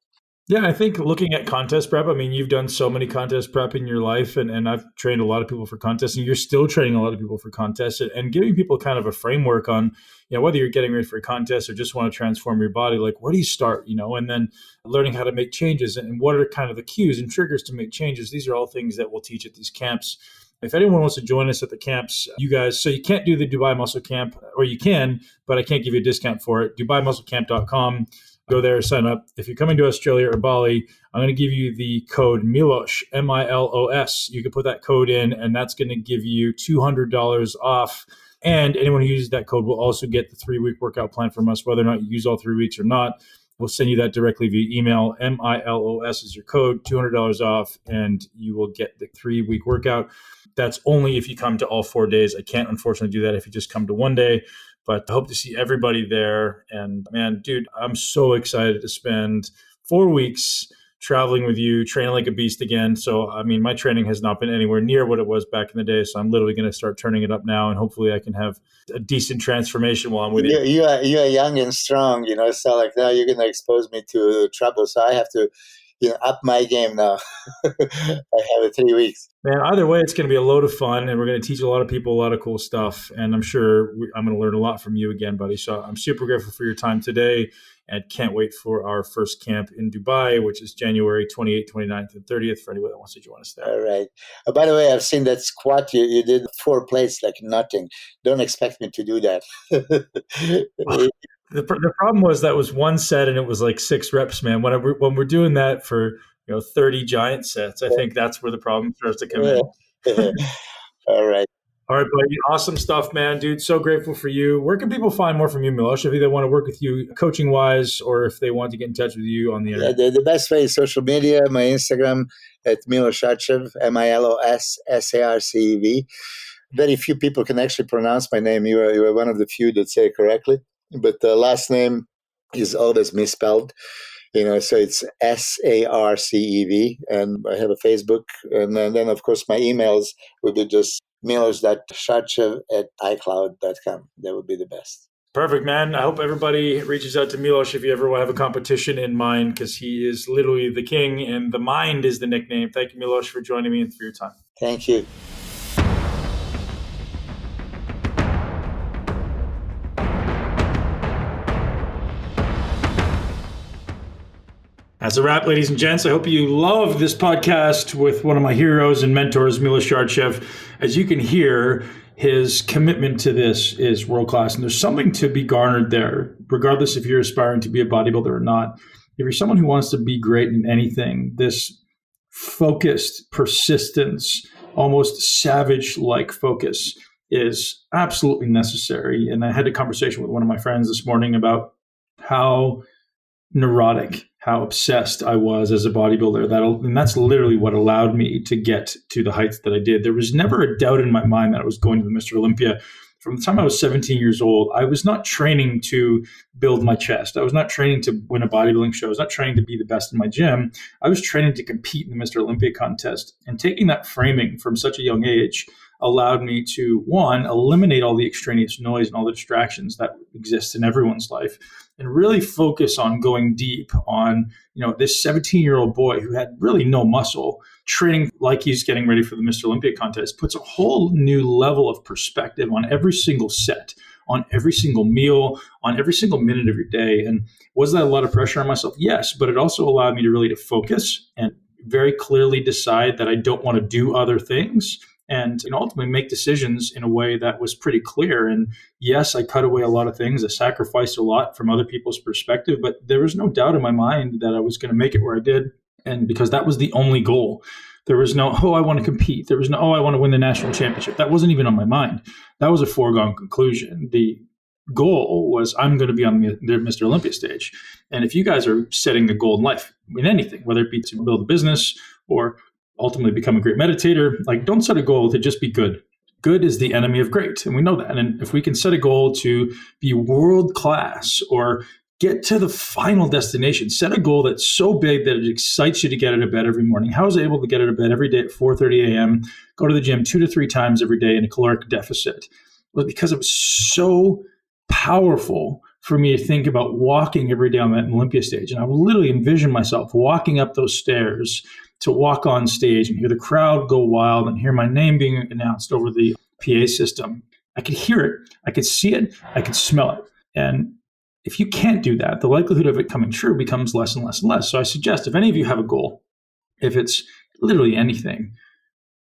Yeah, I think looking at contest prep, I mean, you've done so many contest prep in your life, and I've trained a lot of people for contests, and you're still training a lot of people for contests, and giving people kind of a framework on, whether you're getting ready for a contest or just want to transform your body, like where do you start, and then learning how to make changes and what are kind of the cues and triggers to make changes. These are all things that we'll teach at these camps. If anyone wants to join us at the camps, you guys, so you can't do the Dubai Muscle Camp, or you can, but I can't give you a discount for it. DubaiMuscleCamp.com. Go there, sign up. If you're coming to Australia or Bali, I'm going to give you the code Miloš, Milos. You can put that code in, and that's going to give you $200 off. And anyone who uses that code will also get the 3-week workout plan from us, whether or not you use all 3 weeks or not. We'll send you that directly via email. Milos is your code, $200 off, and you will get the 3-week workout. That's only if you come to all 4 days. I can't, unfortunately, do that if you just come to one day. But I hope to see everybody there. And man, dude, I'm so excited to spend 4 weeks traveling with you, training like a beast again. So, I mean, my training has not been anywhere near what it was back in the day. So I'm literally going to start turning it up now. And hopefully I can have a decent transformation while I'm with you. You are young and strong, so like now you're going to expose me to trouble. So I have to up my game now. I have it 3 weeks. Man, either way, it's going to be a load of fun, and we're going to teach a lot of people a lot of cool stuff. And I'm sure I'm going to learn a lot from you again, buddy. So I'm super grateful for your time today, and can't wait for our first camp in Dubai, which is January 28th, 29th, and 30th for anyone that wants to join us there. All right. By the way, I've seen that squat. You did 4 plates like nothing. Don't expect me to do that. The problem was that was one set and it was like 6 reps, man. When we're doing that for 30 giant sets, I think that's where the problem starts to come in. All right. All right, buddy. Awesome stuff, man, dude. So grateful for you. Where can people find more from you, Miloš? If they want to work with you coaching wise, or if they want to get in touch with you on the internet? Yeah, the best way is social media. My Instagram at Milos Sarcev, Milos Sarcev. Very few people can actually pronounce my name. You are one of the few that say it correctly. But the last name is always misspelled, so it's Sarcev. And I have a Facebook. And then of course, my emails would be just milos.sarcev@icloud.com. That would be the best. Perfect, man. I hope everybody reaches out to Miloš if you ever have a competition in mind, because he is literally the king, and the mind is the nickname. Thank you, Miloš, for joining me and for your time. Thank you. That's a wrap, ladies and gents. I hope you love this podcast with one of my heroes and mentors, Milos Sarcev. As you can hear, his commitment to this is world-class, and there's something to be garnered there, regardless if you're aspiring to be a bodybuilder or not. If you're someone who wants to be great in anything, this focused persistence, almost savage-like focus is absolutely necessary. And I had a conversation with one of my friends this morning about how neurotic, how obsessed I was as a bodybuilder. And that's literally what allowed me to get to the heights that I did. There was never a doubt in my mind that I was going to the Mr. Olympia. From the time I was 17 years old, I was not training to build my chest. I was not training to win a bodybuilding show. I was not training to be the best in my gym. I was training to compete in the Mr. Olympia contest. And taking that framing from such a young age allowed me to, one, eliminate all the extraneous noise and all the distractions that exist in everyone's life, and really focus on going deep on, this 17-year-old boy who had really no muscle, training like he's getting ready for the Mr. Olympia contest, puts a whole new level of perspective on every single set, on every single meal, on every single minute of your day. And was that a lot of pressure on myself? Yes, but it also allowed me to really focus and very clearly decide that I don't want to do other things, and ultimately make decisions in a way that was pretty clear. And yes, I cut away a lot of things. I sacrificed a lot from other people's perspective, but there was no doubt in my mind that I was going to make it where I did. And because that was the only goal. There was no, I want to compete. There was no, I want to win the national championship. That wasn't even on my mind. That was a foregone conclusion. The goal was I'm going to be on the Mr. Olympia stage. And if you guys are setting a goal in life, in anything, whether it be to build a business or ultimately become a great meditator, like don't set a goal to just be good. Good is the enemy of great. And we know that. And if we can set a goal to be world class or get to the final destination, set a goal that's so big that it excites you to get out of bed every morning. How was I able to get out of bed every day at 4:30 a.m., go to the gym 2 to 3 times every day in a caloric deficit? Well, because it was so powerful for me to think about walking every day on that Olympia stage. And I would literally envision myself walking up those stairs to walk on stage and hear the crowd go wild and hear my name being announced over the PA system. I could hear it, I could see it, I could smell it. And if you can't do that, the likelihood of it coming true becomes less and less and less. So I suggest if any of you have a goal, if it's literally anything,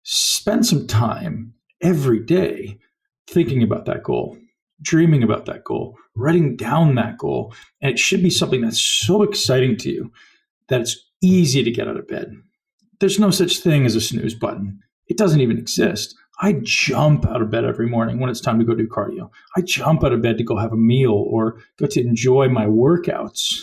spend some time every day thinking about that goal, dreaming about that goal, writing down that goal. And it should be something that's so exciting to you that it's easy to get out of bed. There's no such thing as a snooze button. It doesn't even exist. I jump out of bed every morning when it's time to go do cardio. I jump out of bed to go have a meal or go to enjoy my workouts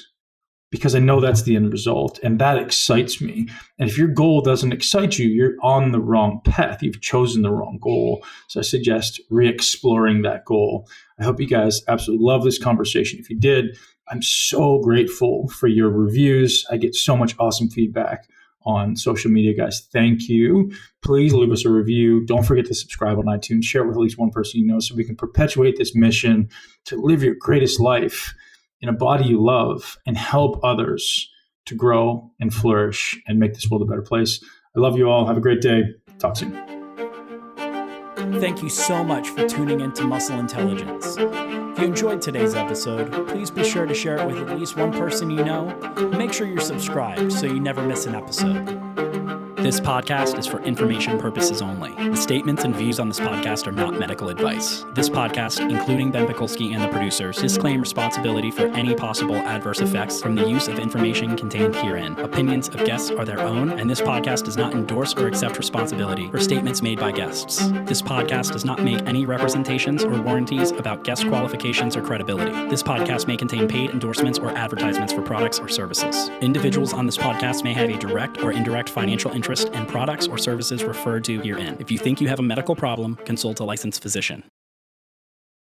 because I know that's the end result and that excites me. And if your goal doesn't excite you, you're on the wrong path. You've chosen the wrong goal. So I suggest re-exploring that goal. I hope you guys absolutely love this conversation. If you did, I'm so grateful for your reviews. I get so much awesome feedback on social media, guys. Thank you. Please leave us a review. Don't forget to subscribe on iTunes. Share it with at least one person you know so we can perpetuate this mission to live your greatest life in a body you love and help others to grow and flourish and make this world a better place. I love you all. Have a great day. Talk soon. Thank you so much for tuning into Muscle Intelligence. If you enjoyed today's episode, please be sure to share it with at least one person you know. Make sure you're subscribed so you never miss an episode. This podcast is for information purposes only. The statements and views on this podcast are not medical advice. This podcast, including Ben Pekulski and the producers, disclaim responsibility for any possible adverse effects from the use of information contained herein. Opinions of guests are their own, and this podcast does not endorse or accept responsibility for statements made by guests. This podcast does not make any representations or warranties about guest qualifications or credibility. This podcast may contain paid endorsements or advertisements for products or services. Individuals on this podcast may have a direct or indirect financial interest in products or services referred to herein. If you think you have a medical problem, consult a licensed physician.